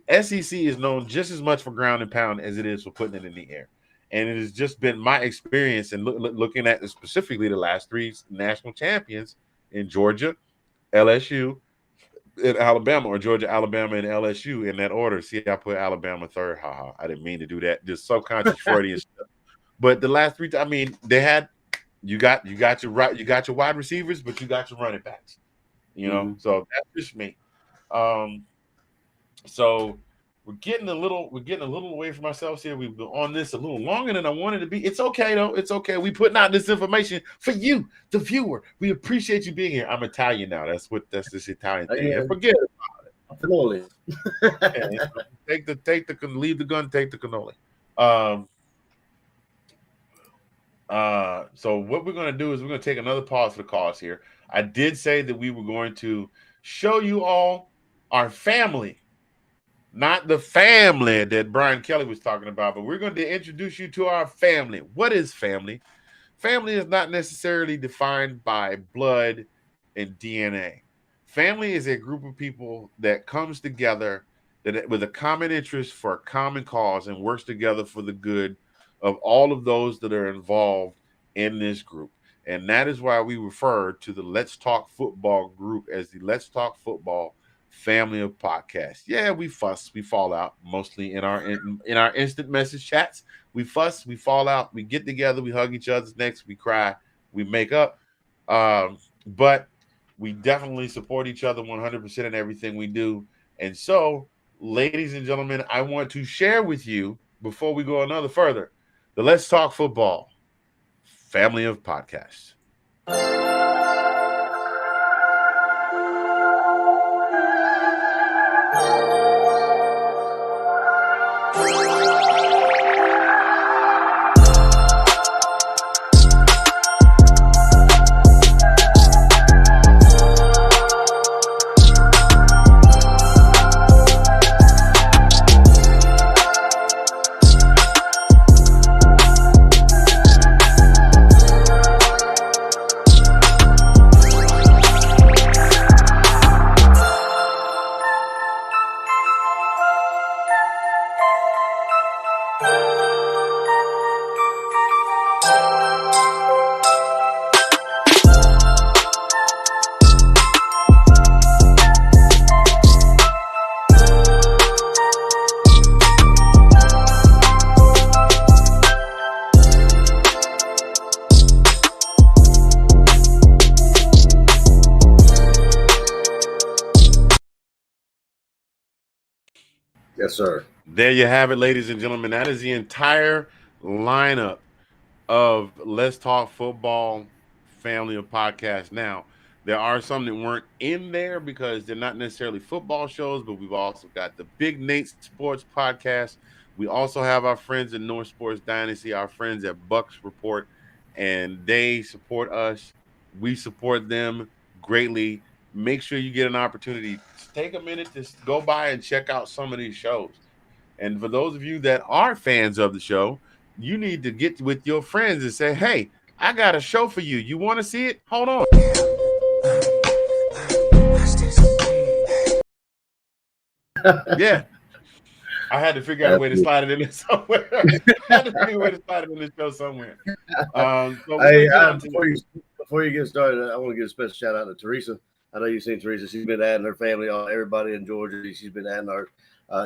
SEC is known just as much for ground and pound as it is for putting it in the air. And it has just been my experience in looking at specifically the last 3 national champions in Georgia, LSU, and Alabama, or Georgia, Alabama, and LSU in that order. See, I put Alabama third. Haha, I didn't mean to do that. Just subconscious Freudian stuff. But the last 3, I mean, they had you got your wide receivers, but you got your running backs. So that's just me. So we're getting a little away from ourselves here. We've been on this a little longer than I wanted to be. It's okay though. It's okay. We putting out this information for you, the viewer. We appreciate you being here. I'm Italian now. That's this Italian thing. And forget about it. Cannoli. Leave the gun, take the cannoli. So what we're going to do is we're going to take another pause for the cause here. I did say that we were going to show you all our family, not the family that Brian Kelly was talking about, but we're going to introduce you to our family. What is family? Family is not necessarily defined by blood and DNA. Family is a group of people that comes together with a common interest for a common cause and works together for the good of all of those that are involved in this group. And that is why we refer to the Let's Talk Football group as the Let's Talk Football family of podcasts. Yeah, we fuss, we fall out, mostly in our instant message chats. We fuss, we fall out, we get together, we hug each other's necks, we cry, we make up. But we definitely support each other 100% in everything we do. And so, ladies and gentlemen, I want to share with you, before we go another further, the Let's Talk Football family of podcasts. Yes, sir. There you have it, ladies and gentlemen. That is the entire lineup of Let's Talk Football family of podcasts. Now, There are some that weren't in there because they're not necessarily football shows, but we've also got the Big Nate Sports Podcast. We also have our friends at North Sports Dynasty, our friends at Bucks Report, and they support us. We support them greatly. Make sure you get an opportunity. Take a minute to go by and check out some of these shows. And for those of you that are fans of the show, you need to get with your friends and say, hey, I got a show for you. You want to see it? Hold on. Yeah. I had to figure out a way to slide it in there somewhere. I had to figure a way to slide it in the show somewhere. So Hey, before you get started, I want to give a special shout out to Teresa. I know you've seen Teresa. She's been adding her family, everybody in Georgia. She's been adding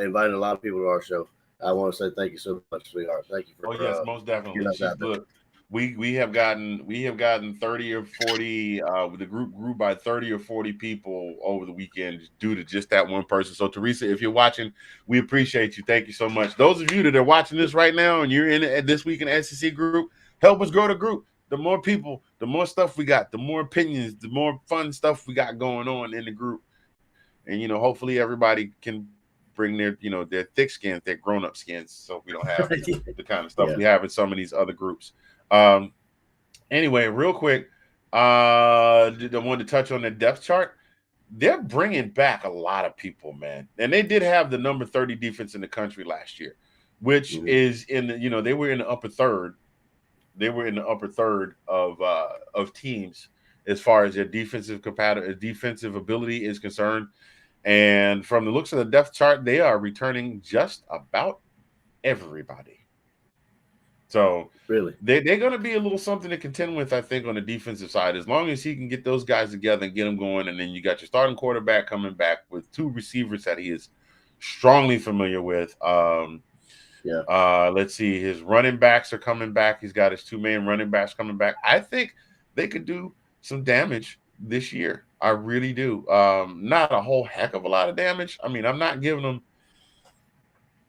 inviting a lot of people to our show. I want to say thank you so much, sweetheart. Thank you for. Oh yes, most definitely. Look, we have gotten 30 or 40. The group grew by 30 or 40 people over the weekend due to just that one person. So Teresa, if you're watching, we appreciate you. Thank you so much. Those of you that are watching this right now and you're in this week in SEC group, help us grow the group. The more people, the more stuff we got, the more opinions, the more fun stuff we got going on in the group. And hopefully everybody can bring their thick skins, their grown-up skins, so we don't have the kind of stuff we have in some of these other groups. Anyway, real quick, I wanted to touch on the depth chart. They're bringing back a lot of people, man, and they did have the number 30 defense in the country last year, which is in the they were in the upper third. They were in the upper third of teams as far as their defensive ability is concerned. And from the looks of the depth chart, they are returning just about everybody. So really, they're going to be a little something to contend with, I think, on the defensive side, as long as he can get those guys together and get them going. And then you got your starting quarterback coming back with two receivers that he is strongly familiar with. Let's see. His running backs are coming back. He's got his two main running backs coming back. I think they could do some damage this year. I really do. Not a whole heck of a lot of damage. I mean, I'm not giving them.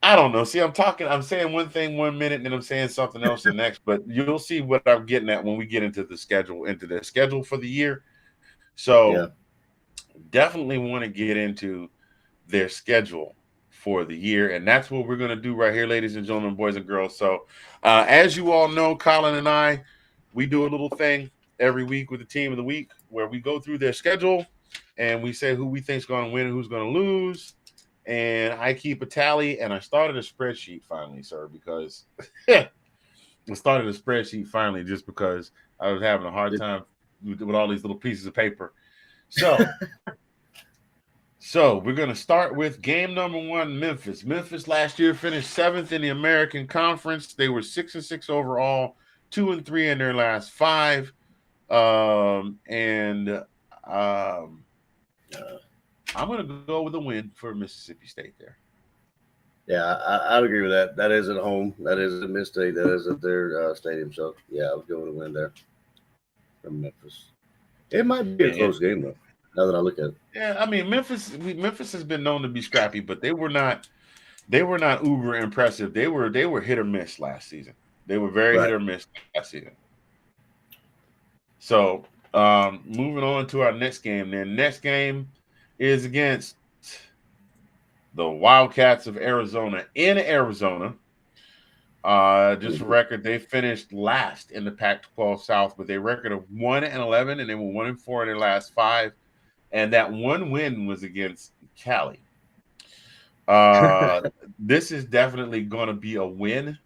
I don't know. See, I'm saying one thing 1 minute, and then I'm saying something else the next. But you'll see what I'm getting at when we get into the schedule for the year. So definitely want to get into their schedule for the year, and that's what we're going to do right here, ladies and gentlemen, boys and girls. So as you all know, Collin and I, we do a little thing every week with the team of the week where we go through their schedule and we say who we think is going to win and who's going to lose. And I keep a tally, and I started a spreadsheet finally, sir, because I started a spreadsheet finally just because I was having a hard time with all these little pieces of paper. So we're going to start with game number 1, Memphis. Memphis last year finished 7th in the American Conference. They were 6-6 overall, 2-3 in their last 5. I'm going to go with a win for Mississippi State there. Yeah, I'd agree with that. That is at home. That is at Mista. That is at their stadium. So, yeah, I would go with a win there from Memphis. It might be a close game, though, now that I look at it. Yeah, I mean, Memphis has been known to be scrappy, but they were not uber impressive. They were hit or miss last season. They were very hit or miss last season. So, moving on to our next game. Then next game is against the Wildcats of Arizona in Arizona. Just for record, they finished last in the Pac-12 South with a record of 1-11, and they were 1-4 in their last 5. And that one win was against Cali. This is definitely going to be a win.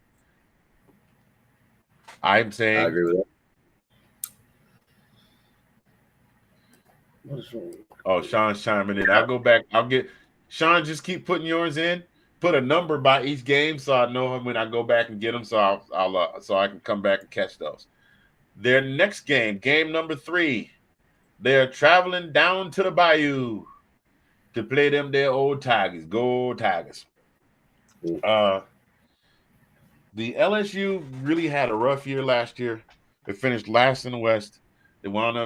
I'm saying. I agree with that. Oh, Sean's chiming in. I'll go back. I'll get Sean. Just keep putting yours in. Put a number by each game so I know when I go back and get them. So so I can come back and catch those. Their next game, game number 3, they are traveling down to the Bayou to play them their old Tigers. Go Tigers. The LSU really had a rough year last year. They finished last in the West. They wound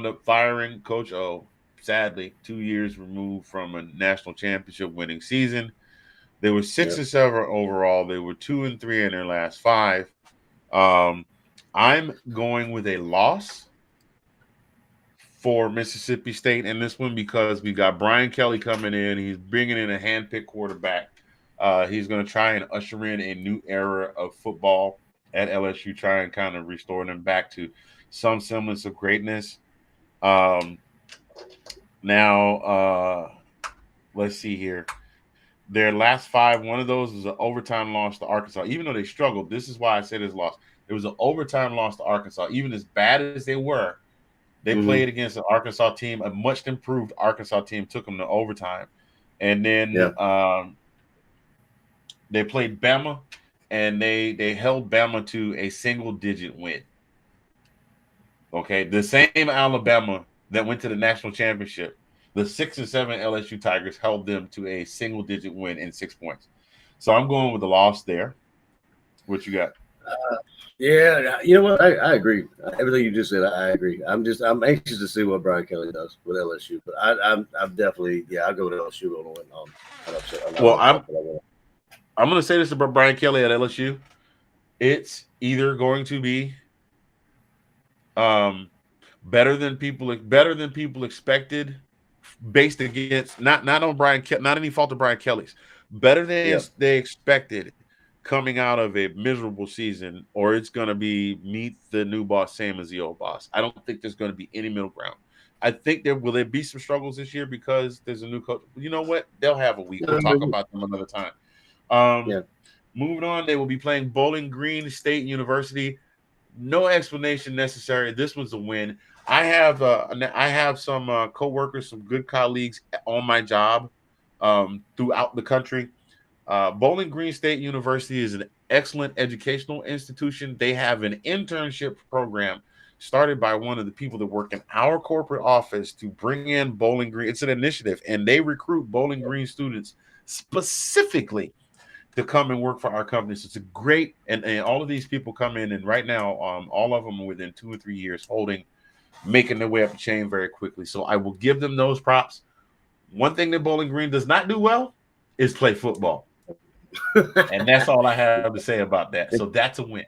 up firing Coach O. Sadly, 2 years removed from a national championship winning season. They were 6-7 overall. They were 2-3 in their last 5. I'm going with a loss for Mississippi State in this one because we got Brian Kelly coming in. He's bringing in a handpicked quarterback. He's going to try and usher in a new era of football at LSU, try and kind of restore them back to some semblance of greatness. Now, let's see here. Their last 5, one of those was an overtime loss to Arkansas. Even though they struggled, this is why I said it's lost. It was an overtime loss to Arkansas. Even as bad as they were, they played against an Arkansas team, a much improved Arkansas team, took them to overtime. And then they played Bama, and they held Bama to a single-digit win. Okay, the same Alabama that went to the national championship, the 6 and 7 LSU Tigers held them to a single-digit win in 6 points. So I'm going with the loss there. What you got? Yeah, you know what? I agree. Everything you just said, I agree. I'm anxious to see what Brian Kelly does with LSU, but I'm definitely I'll go with LSU on the win. Well, I'm going to say this about Brian Kelly at LSU. It's either going to be better than people expected, based against not on Brian, not any fault of Brian Kelly's, better than they expected coming out of a miserable season, or it's going to be meet the new boss same as the old boss. I don't think there's going to be any middle ground. I think there be some struggles this year because there's a new coach. You know what? They'll have a week. We'll talk about them another time. Moving on, they will be playing Bowling Green State University. No explanation necessary. This was a win. I have some coworkers, some good colleagues on my job throughout the country. Bowling Green State University is an excellent educational institution. They have an internship program started by one of the people that work in our corporate office to bring in Bowling Green. It's an initiative, and they recruit Bowling Green students specifically to come and work for our company. So it's a great, and all of these people come in, and right now, all of them are within 2 or 3 years making their way up the chain very quickly. So I will give them those props. One thing that Bowling Green does not do well is play football. And that's all I have to say about that. So that's a win.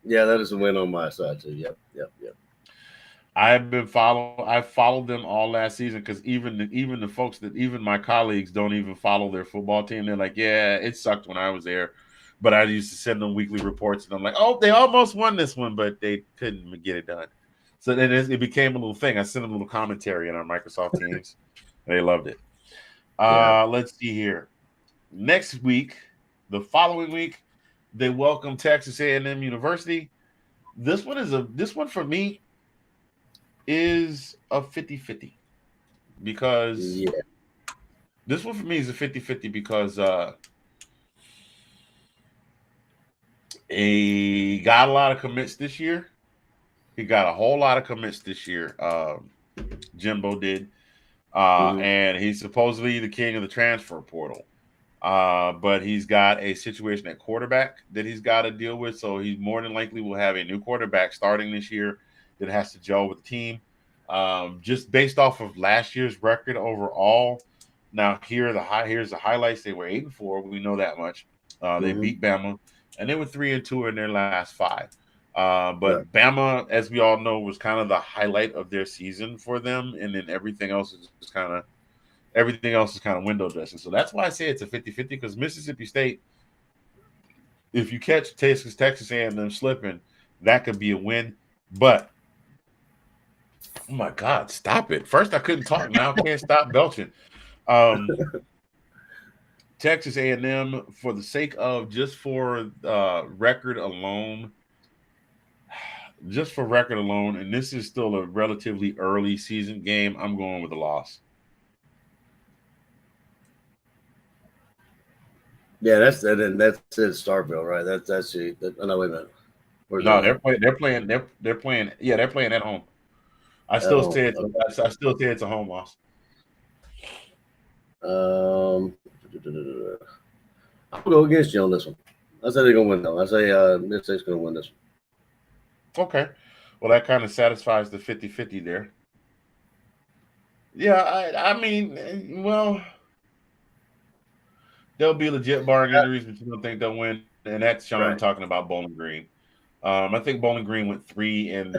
Yeah, that is a win on my side too. Yep. I followed them all last season because even the folks that even my colleagues don't even follow their football team. They're like, yeah, it sucked when I was there, but I used to send them weekly reports, and I'm like, oh, they almost won this one, but they couldn't get it done. So then it became a little thing. I sent them a little commentary in our Microsoft Teams. They loved it. Let's see here. Next week, the following week, they welcome Texas A&M University. This one for me is a 50-50 because this one for me is a 50-50 because he got a lot of commits this year. He got a whole lot of commits this year. Jimbo did. And he's supposedly the king of the transfer portal. But he's got a situation at quarterback that he's got to deal with. So he more than likely will have a new quarterback starting this year that has to gel with the team. Just based off of last year's record overall. Now here's the highlights. They were 8-4. We know that much. They beat Bama, and they were 3-2 in their last 5. But Bama, as we all know, was kind of the highlight of their season for them, and then everything else is kind of window dressing. So that's why I say it's a 50-50 because Mississippi State, if you catch Texas A&M slipping, that could be a win. But oh my God, stop it! First I couldn't talk, now I can't stop belching. Texas A&M, for the sake of just for record alone. Just for record alone, and this is still a relatively early season game, I'm going with a loss. Yeah, that's it. Starkville, right? That's it. No, wait a minute. They're playing at home. I still say it's a home loss. I'll go against you on this one. I say they're gonna win though. I say Mid-State's gonna win this one. Okay. Well, that kind of satisfies the 50-50 there. Yeah, I mean, well, they'll be legit barring injuries, but you don't think they'll win. And that's Sean talking about Bowling Green. I think Bowling Green went 3-11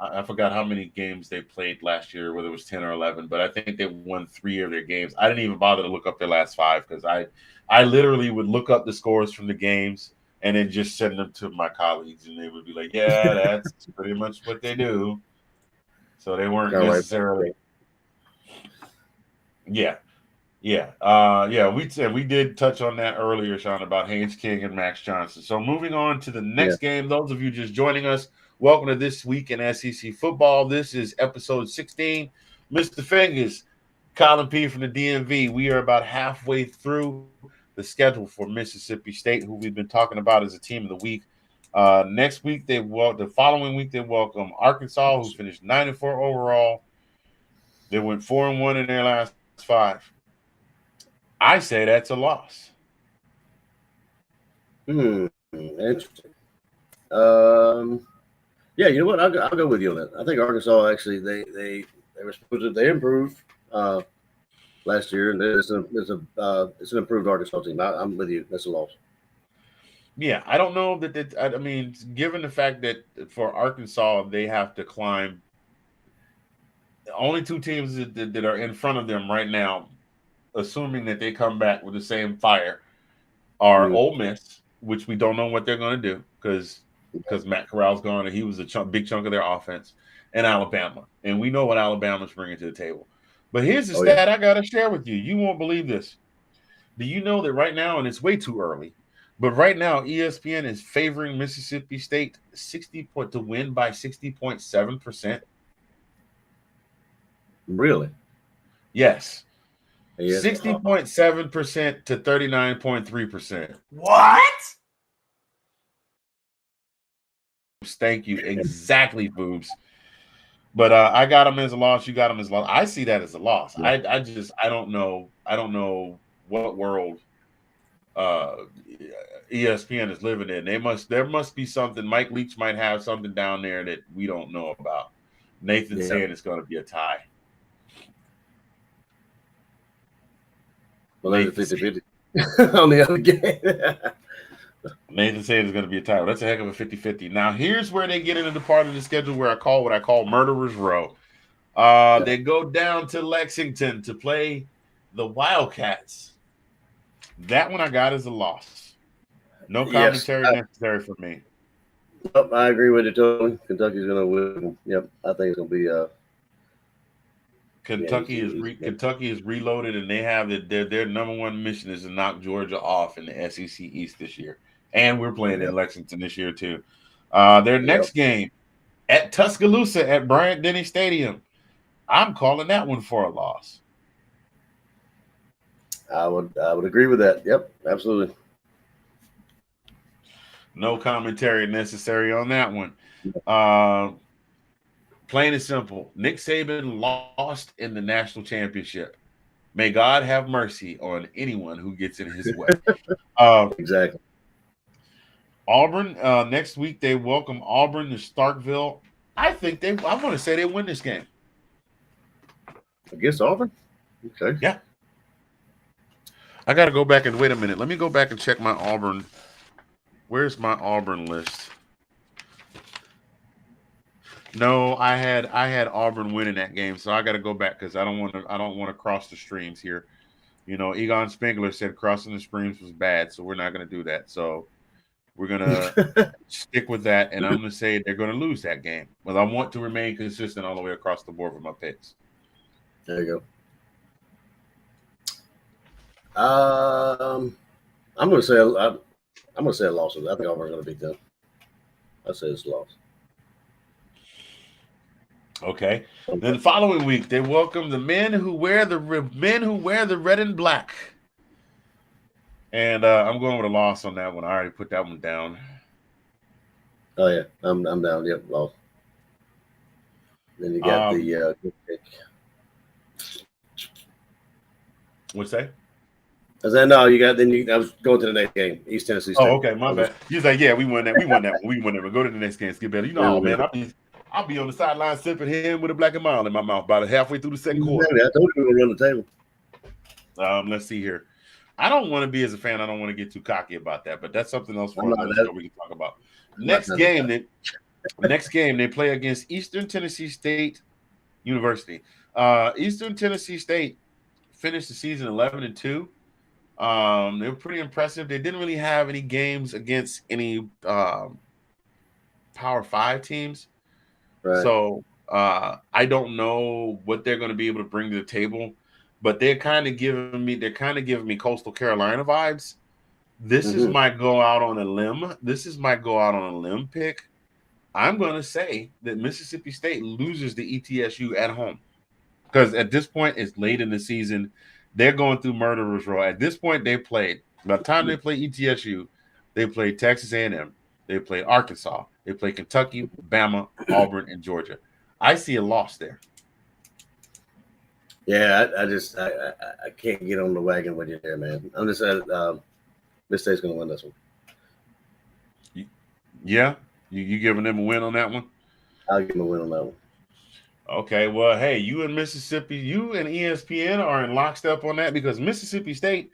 I forgot how many games they played last year, whether it was 10 or 11, but I think they won 3 of their games. I didn't even bother to look up their last 5 because I literally would look up the scores from the games and then just send them to my colleagues, and they would be like, "Yeah, that's pretty much what they do." So they weren't necessarily, yeah. Yeah, yeah, we did touch on that earlier, Sean, about Haynes King and Max Johnson. So moving on to the next game, those of you just joining us, welcome to This Week in SEC Football. This is episode 16. Mr. Fingaz, Collin P from the DMV. We are about halfway through the schedule for Mississippi State, who we've been talking about as a team of the week. Next week, the following week, they welcome Arkansas, who finished 9-4 overall. They went 4-1 in their last 5. I say that's a loss. Interesting. Yeah, you know what? I'll go with you on that. I think Arkansas actually they improved last year, and it's an improved Arkansas team. I'm with you. That's a loss. Yeah, I don't know that. I mean, given the fact that for Arkansas they have to climb, the only 2 teams that are in front of them right now, assuming that they come back with the same fire, are Ole Miss, which we don't know what they're going to do because Matt Corral's gone and he was a big chunk of their offense, and Alabama. And we know what Alabama's bringing to the table. But here's the stat I got to share with you. You won't believe this. Do you know that right now, and it's way too early, but right now ESPN is favoring Mississippi State to win by 60.7%? Really? Yes. 60.7% to 39.3%. What? Thank you. Exactly, Boobs. But I got them as a loss. You got them as a loss. I see that as a loss. Yeah. I don't know. I don't know what world ESPN is living in. There must be something. Mike Leach might have something down there that we don't know about. Nathan's saying it's going to be a tie. Well, there's a 50-50 on the other game. Nathan said it's going to be a tie. That's a heck of a 50-50. Now, here's where they get into the part of the schedule where I call Murderer's Row. They go down to Lexington to play the Wildcats. That one I got as a loss. No commentary necessary for me. Yep, I agree with you, Tony. Kentucky's going to win. Yep, I think it's going to be Kentucky is reloaded, and they have their number one mission is to knock Georgia off in the SEC East this year. And we're playing in Lexington this year too. Their next game at Tuscaloosa at Bryant-Denny Stadium. I'm calling that one for a loss. I would agree with that. Yep, absolutely. No commentary necessary on that one. Plain and simple, Nick Saban lost in the national championship. May God have mercy on anyone who gets in his way. Exactly. Auburn, next week they welcome Auburn to Starkville. I want to say they win this game. Against Auburn? Okay. Yeah. I got to go back and wait a minute. Let me go back and check my Auburn. Where's my Auburn list? No, I had Auburn winning that game, so I got to go back because I don't want to cross the streams here. You know, Egon Spengler said crossing the streams was bad, so we're not going to do that. So we're going to stick with that, and I'm going to say they're going to lose that game. But I want to remain consistent all the way across the board with my picks. There you go. I'm going to say a loss. I think Auburn's going to beat them. I say it's a loss. Okay. Then the following week, they welcome the men who wear the red and black. And I'm going with a loss on that one. I already put that one down. Oh yeah, I'm down. Yep, loss. Then you got the what's that? I said no. I was going to the next game, East Tennessee State. Oh, okay, my bad. He was like, yeah, we won that. We won that one. We won that one. Go to the next game. Skip better. You know, man. I'll be on the sideline sipping him with a black and mild in my mouth about halfway through the second quarter. I told you we were on the table. Let's see here. I don't want to be, as a fan, I don't want to get too cocky about that, but that's something else for another show we can talk about. Next game, Next game, they play against Eastern Tennessee State University. Eastern Tennessee State finished the season 11-2. They were pretty impressive. They didn't really have any games against any Power 5 teams. Right. So I don't know what they're going to be able to bring to the table, but they're kind of giving me Coastal Carolina vibes. This is my go out on a limb. This is my go out on a limb pick. I'm going to say that Mississippi State loses the ETSU at home because at this point it's late in the season. They're going through murderer's row. At this point, they played. By the time they play ETSU, they played Texas A&M. They played Arkansas. They played Kentucky, Bama, Auburn, and Georgia. I see a loss there. Yeah, I can't get on the wagon with you there, man. I'm just Miss State's going to win this one. Yeah, you giving them a win on that one? I'll give them a win on that one. Okay, well, hey, you and Mississippi, you and ESPN are in lockstep on that because Mississippi State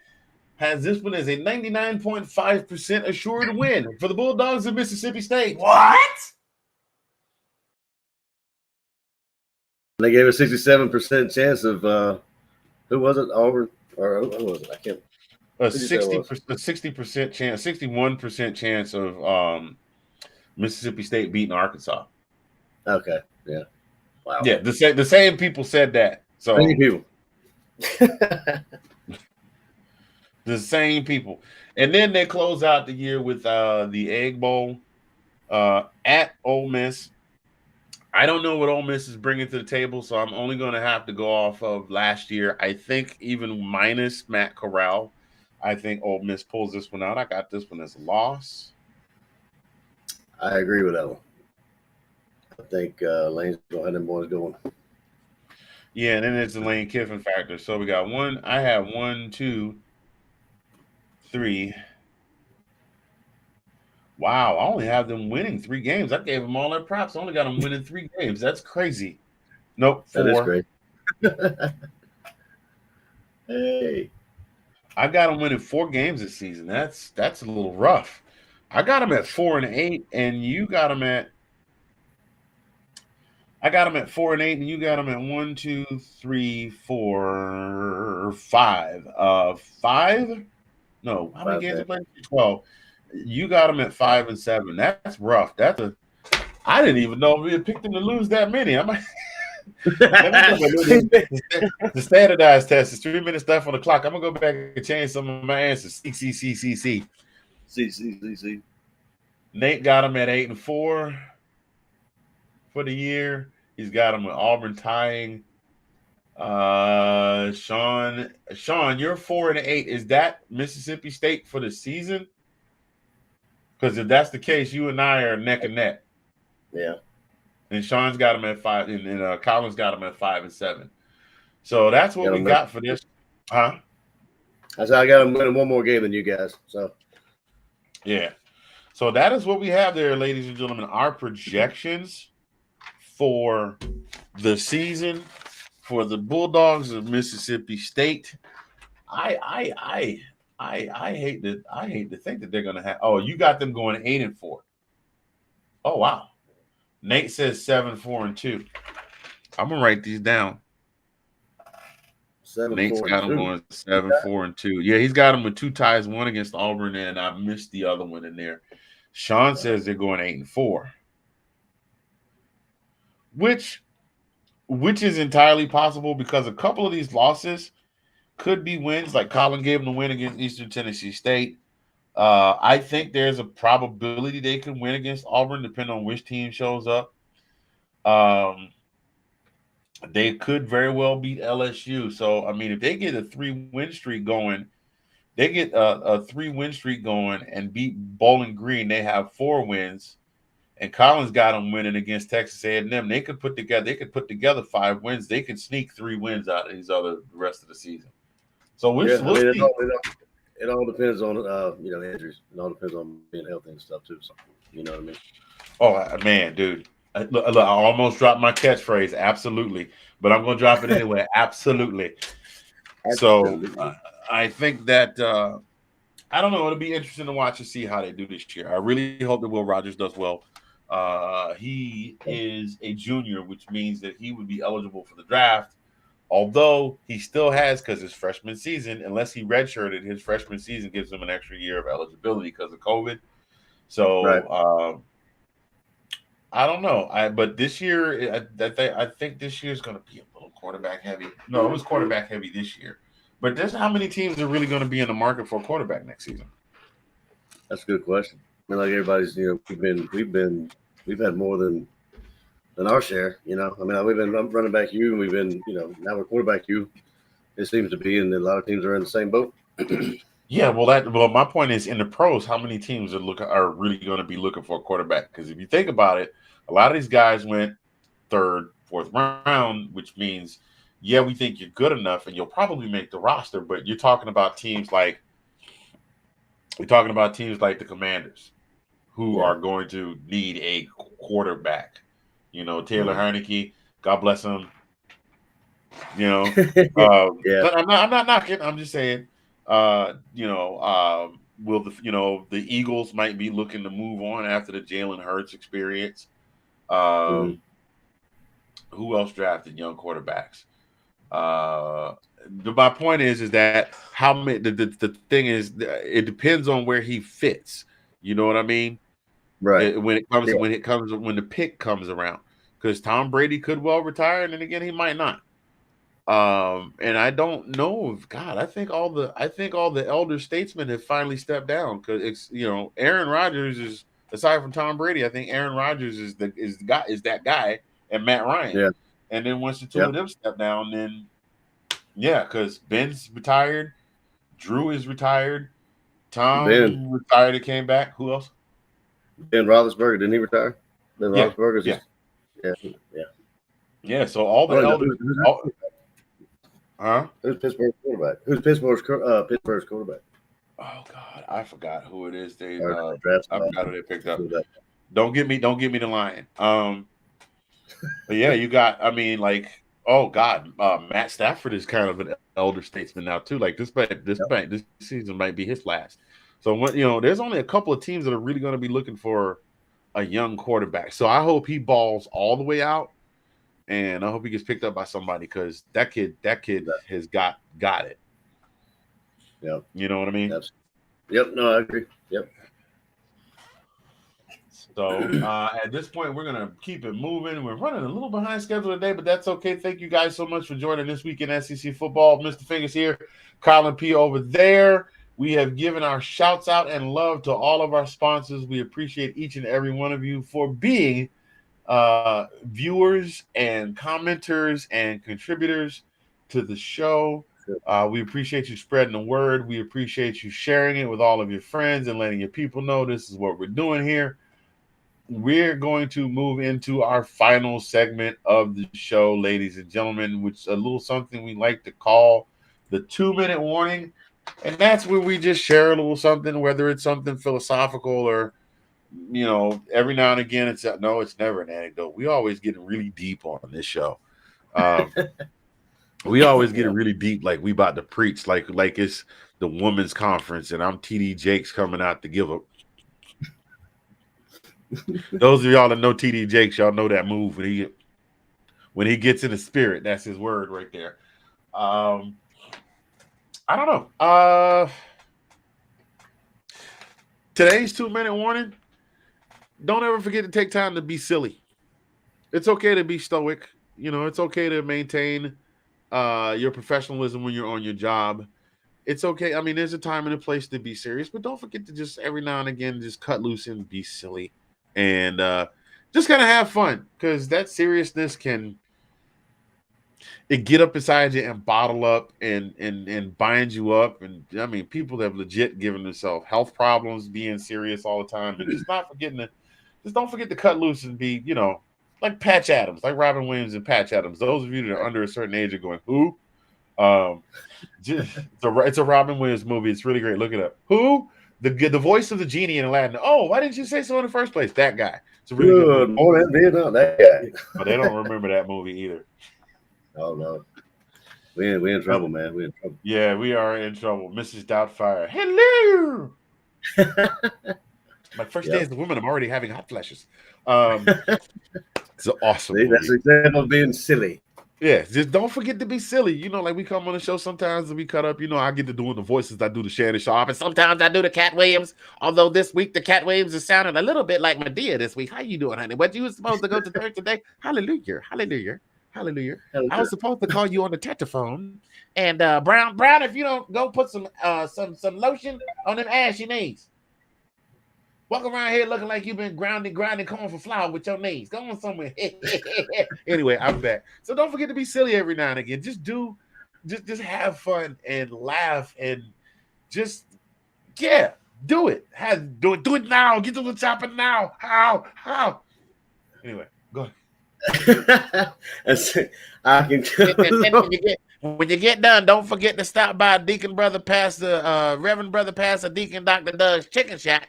has this one as a 99.5% assured win for the Bulldogs of Mississippi State. What? They gave a 67% chance of who was it? Auburn or who was it? I can't. A 60% chance, 61% chance of Mississippi State beating Arkansas. Okay, yeah. Wow. Yeah, the same people said that. So many people. The same people. And then they close out the year with the Egg Bowl at Ole Miss. I don't know what Ole Miss is bringing to the table, so I'm only going to have to go off of last year. I think even minus Matt Corral, I think Ole Miss pulls this one out. I got this one as a loss. I agree with that one. I think Lane's going to have them boys going. Yeah, and then it's the Lane Kiffin factor. So we got one. I have 1, 2, 3. Wow, I only have them winning 3 games. I gave them all their props. I only got them winning 3 games. That's crazy. Nope, 4. That is great. Hey. I got them winning 4 games this season. That's a little rough. I got them at 4-8, and you got them at. I got them at 4-8, and you got them at 1, 2, 3, 4, 5. 5? No, how many games I played? 12. You got them at 5-7. That's rough. I didn't even know we had picked them to lose that many. I might. The standardized test is 3 minutes left on the clock. I'm gonna go back and change some of my answers. C. Nate got him at 8-4 for the year. He's got him with Auburn tying. Sean, you're 4-8. Is that Mississippi State for the season? Because if that's the case, you and I are neck and neck. Yeah. And Sean's got him at 5, and Collins got him at 5-7. So that's what we got for this. Huh? I said I got him winning one more game than you guys. So yeah. So that is what we have there, ladies and gentlemen. Our projections for the season for the Bulldogs of Mississippi State. I hate to think that they're gonna have. Oh, you got them going 8-4. Oh wow. Nate says 7-4-2. I'm gonna write these down. Nate's got them going 7-4-2. Yeah, he's got them with 2 ties, one against Auburn, and I missed the other one in there. Sean says they're going 8-4, which is entirely possible because a couple of these losses could be wins. Like Collin gave them the win against Eastern Tennessee State. I think there's a probability they could win against Auburn, depending on which team shows up. They could very well beat LSU. So, I mean, if they get a 3-win streak going, they get a 3-win streak going and beat Bowling Green, they have 4 wins. And Collins got them winning against Texas A&M. They could put together 5 wins. They could sneak 3 wins out of the rest of the season. So we'll see. It all depends on injuries. It all depends on being healthy and stuff too. So you know what I mean? Oh man, dude. Look, I almost dropped my catchphrase. Absolutely. But I'm gonna drop it anyway. Absolutely. So I think that I don't know. It'll be interesting to watch and see how they do this year. I really hope that Will Rogers does well. He is a junior, which means that he would be eligible for the draft. Although he still has, because his freshman season, unless he redshirted, his freshman season gives him an extra year of eligibility because of COVID. So I don't know. But this year, I think this year is going to be a little quarterback heavy. No, it was quarterback heavy this year. But there's how many teams are really going to be in the market for a quarterback next season? That's a good question. I mean, like everybody's, we've had more than our share. I mean, we've been running back you, and we've been, now we're quarterback you. It seems to be, and a lot of teams are in the same boat. Yeah, well, my point is, in the pros, how many teams are really going to be looking for a quarterback? Because if you think about it, a lot of these guys went third, fourth round, which means, yeah, we think you're good enough, and you'll probably make the roster. But you're talking about teams like the Commanders, who are going to need a quarterback. Taylor Heineke, God bless him. But I'm not knocking. I'm just saying, will the Eagles might be looking to move on after the Jalen Hurts experience? Who else drafted young quarterbacks? My point is that how many? The thing is, it depends on where he fits. You know what I mean? Right. When the pick comes around, because Tom Brady could well retire, and then again he might not. And I don't know if I think all the elder statesmen have finally stepped down, because it's Aaron Rodgers is, aside from Tom Brady, I think Aaron Rodgers is that guy, and Matt Ryan. Yeah. And then once the two of them step down, then because Ben's retired, Drew is retired, Tom retired and came back. Who else? Ben Roethlisberger, didn't he retire? Ben Roethlisberger's yeah. So all the elders. Who's Pittsburgh's quarterback? Who's Pittsburgh's quarterback? Oh God, I forgot who it is. I forgot who they picked up. Don't get me the Lion. But yeah, you got. I mean, like, oh God, Matt Stafford is kind of an elder statesman now too. Like this season might be his last. So there's only a couple of teams that are really going to be looking for a young quarterback. So I hope he balls all the way out. And I hope he gets picked up by somebody, because that kid has got it. Yep. You know what I mean? Yep. No, I agree. Yep. So at this point, we're gonna keep it moving. We're running a little behind schedule today, but that's okay. Thank you guys so much for joining this week in SEC football. Mr. Fingaz here, Collin P over there. We have given our shouts out and love to all of our sponsors. We appreciate each and every one of you for being viewers and commenters and contributors to the show. We appreciate you spreading the word. We appreciate you sharing it with all of your friends and letting your people know this is what we're doing here. We're going to move into our final segment of the show, ladies and gentlemen, which is a little something we like to call the 2-minute warning. And that's where we just share a little something, whether it's something philosophical or every now and again, it's never an anecdote. We always get really deep on this show. We always get really deep, like we about to preach, like it's the women's conference, and I'm TD Jakes coming out to give a. Those of y'all that know TD Jakes, y'all know that move when he gets in the spirit. That's his word right there. I don't know. Today's 2-minute warning. Don't ever forget to take time to be silly. It's okay to be stoic. It's okay to maintain your professionalism when you're on your job. It's okay. I mean, there's a time and a place to be serious, but don't forget to just every now and again just cut loose and be silly, and just kind of have fun, because that seriousness can get up inside you and bottle up and bind you up. And I mean, people have legit given themselves health problems being serious all the time, and just don't forget to cut loose and be, like Patch Adams, like Robin Williams and Patch Adams. Those of you that are under a certain age are going, who? It's a Robin Williams movie. It's really great. Look it up. Who? The voice of the genie in Aladdin. Oh, why didn't you say so in the first place? That guy. It's a really good movie. More than Vietnam, that guy. But they don't remember that movie either. Oh no. We in trouble, man. We in trouble. Yeah, we are in trouble. Mrs. Doubtfire. Hello. My first day Yep. as a woman, I'm already having hot flashes. It's an awesome See, that's movie. an example of being silly. Yeah, just don't forget to be silly. You know, like we come on the show sometimes and we cut up. You know, I get to doing the voices. I do the Shannon Sharp, and sometimes I do the Cat Williams. Although this week the Cat Williams is sounding a little bit like Medea this week. How you doing, honey? But you was supposed to go to church today. Hallelujah, hallelujah, hallelujah. I was supposed to call you on the tetraphone. And Brown, if you don't go put some lotion on them ashy knees. Walk around here looking like you've been grinding corn for flour with your knees. Go on somewhere. Anyway, I'm back. So don't forget to be silly every now and again. Just have fun and laugh and just do it. Do it now. Get to the chopper now. How? Anyway, go ahead. I can when you get done, don't forget to stop by Deacon Brother Pastor, Reverend Brother Pastor Deacon Dr. Doug's Chicken Shack.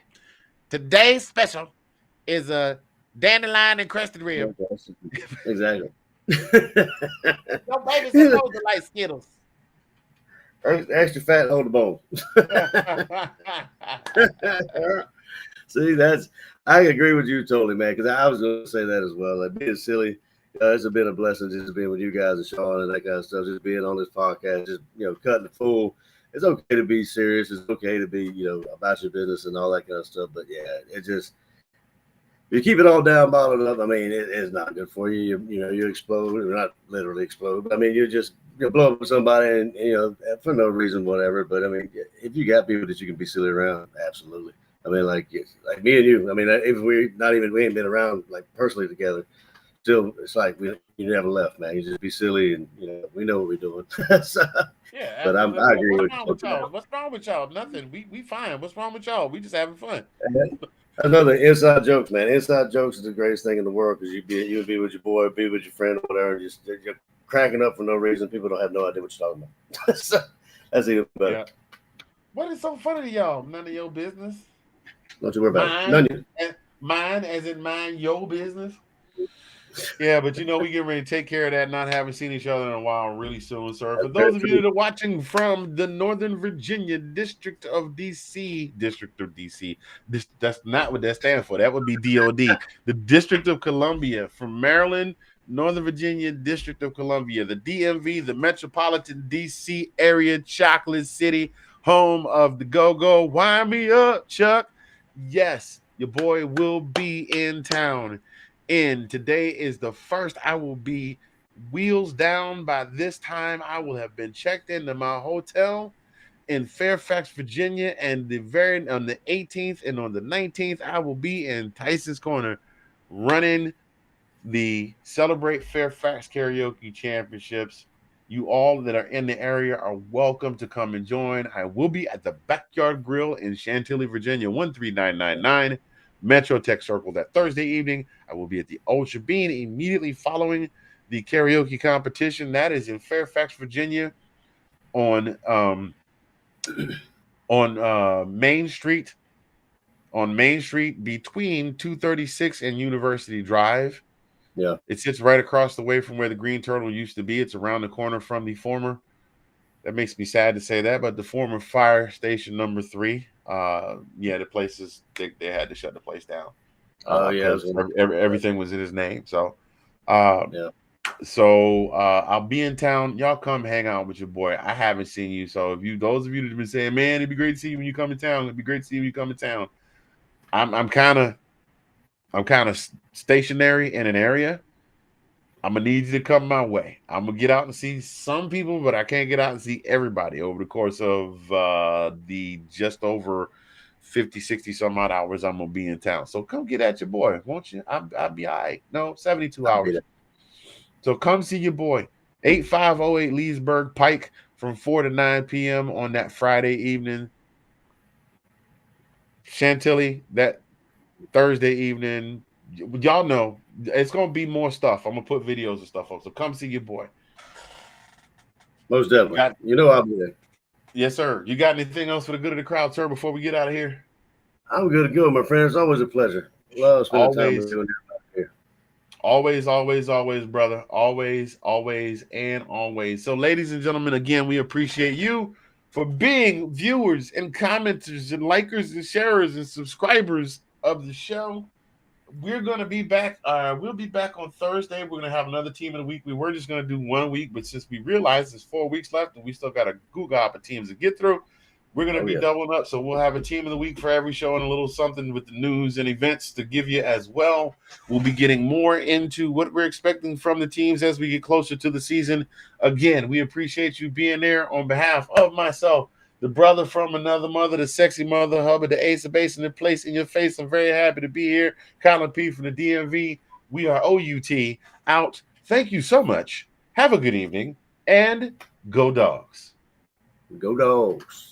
Today's special is a dandelion and crested rib. Exactly. No baby's supposed to like Skittles. Extra fat, hold the bone. See, I agree with you totally, man, because I was going to say that as well. Like being silly, it's been a blessing just being with you guys and Sean and that kind of stuff, just being on this podcast, just, cutting the fool. It's okay to be serious. It's okay to be, about your business and all that kind of stuff. But yeah, it just, you keep it all down, bottled up. I mean, it's not good for you. You explode, not literally explode, but I mean, you just blow up with somebody and, for no reason, whatever. But I mean, if you got people that you can be silly around, absolutely. I mean, like me and you, I mean, if we ain't been around like personally together, still, it's like you never left, man. You just be silly and, we know what we're doing. So, yeah, but I agree with y'all. What's wrong with y'all? Nothing. We fine. What's wrong with y'all? We just having fun. Another inside jokes, man. Inside jokes is the greatest thing in the world because you would be with your boy, be with your friend, or whatever, and you're cracking up for no reason. People don't have no idea what you're talking about. So, that's even better. Yeah. What is so funny to y'all? None of your business. Don't you worry about it. Mine, as in mind your business. Yeah, but we get ready to take care of that, not having seen each other in a while really soon, sir. For those of you that are watching from the Northern Virginia District of DC, that's not what that stands for. That would be DOD. The District of Columbia, from Maryland, Northern Virginia District of Columbia, the DMV, the Metropolitan DC area, Chocolate City, home of the Go-Go. Wind me up, Chuck. Yes, your boy will be in town. And today is the first. I will be wheels down. By this time, I will have been checked into my hotel in Fairfax, Virginia, and on the 18th and on the 19th, I will be in Tyson's Corner running the Celebrate Fairfax Karaoke Championships. You all that are in the area are welcome to come and join. I will be at the Backyard Grill in Chantilly, Virginia, 13999. Metro Tech Circle that Thursday evening. I will be at the Old Bean immediately following the karaoke competition. That is in Fairfax, Virginia, on Main Street. On Main Street between 236 and University Drive. Yeah, it sits right across the way from where the Green Turtle used to be. It's around the corner from the former. That makes me sad to say that, but the former fire station number 3. The place is they had to shut the place down. Everything was in his name. So I'll be in town. Y'all come hang out with your boy. I haven't seen you. So those of you that have been saying, man, it'd be great to see you when you come in town. It'd be great to see you when you come in town. I'm kind of stationary in an area. I'm gonna need you to come my way. I'm gonna get out and see some people, but I can't get out and see everybody over the course of the just over 50, 60 some odd hours I'm gonna be in town. So come get at your boy, won't you? I'll be all right. No, 72 hours. So come see your boy. 8508 Leesburg Pike from 4 to 9 p.m. on that Friday evening. Chantilly that Thursday evening. Y'all know it's gonna be more stuff. I'm gonna put videos and stuff up. So come see your boy. Most definitely. I'll be there. Yes, sir. You got anything else for the good of the crowd, sir, before we get out of here? I'm good to go, my friend. It's always a pleasure. Love spending time with you here. Always, brother. Always, and always. So, ladies and gentlemen, again, we appreciate you for being viewers and commenters and likers and sharers and subscribers of the show. We're going to be back. We'll be back on Thursday. We're going to have another team of the week. We were just going to do 1 week, but since we realized there's 4 weeks left and we still got a Google of teams to get through, we're going to be doubling up. So we'll have a team of the week for every show and a little something with the news and events to give you as well. We'll be getting more into what we're expecting from the teams as we get closer to the season. Again, we appreciate you being there on behalf of myself, the brother from another mother, the sexy mother, Hubbard, the ace of base in the place in your face. I'm very happy to be here. Collin P from the DMV. We are OUT out. Thank you so much. Have a good evening and go Dogs. Go Dogs.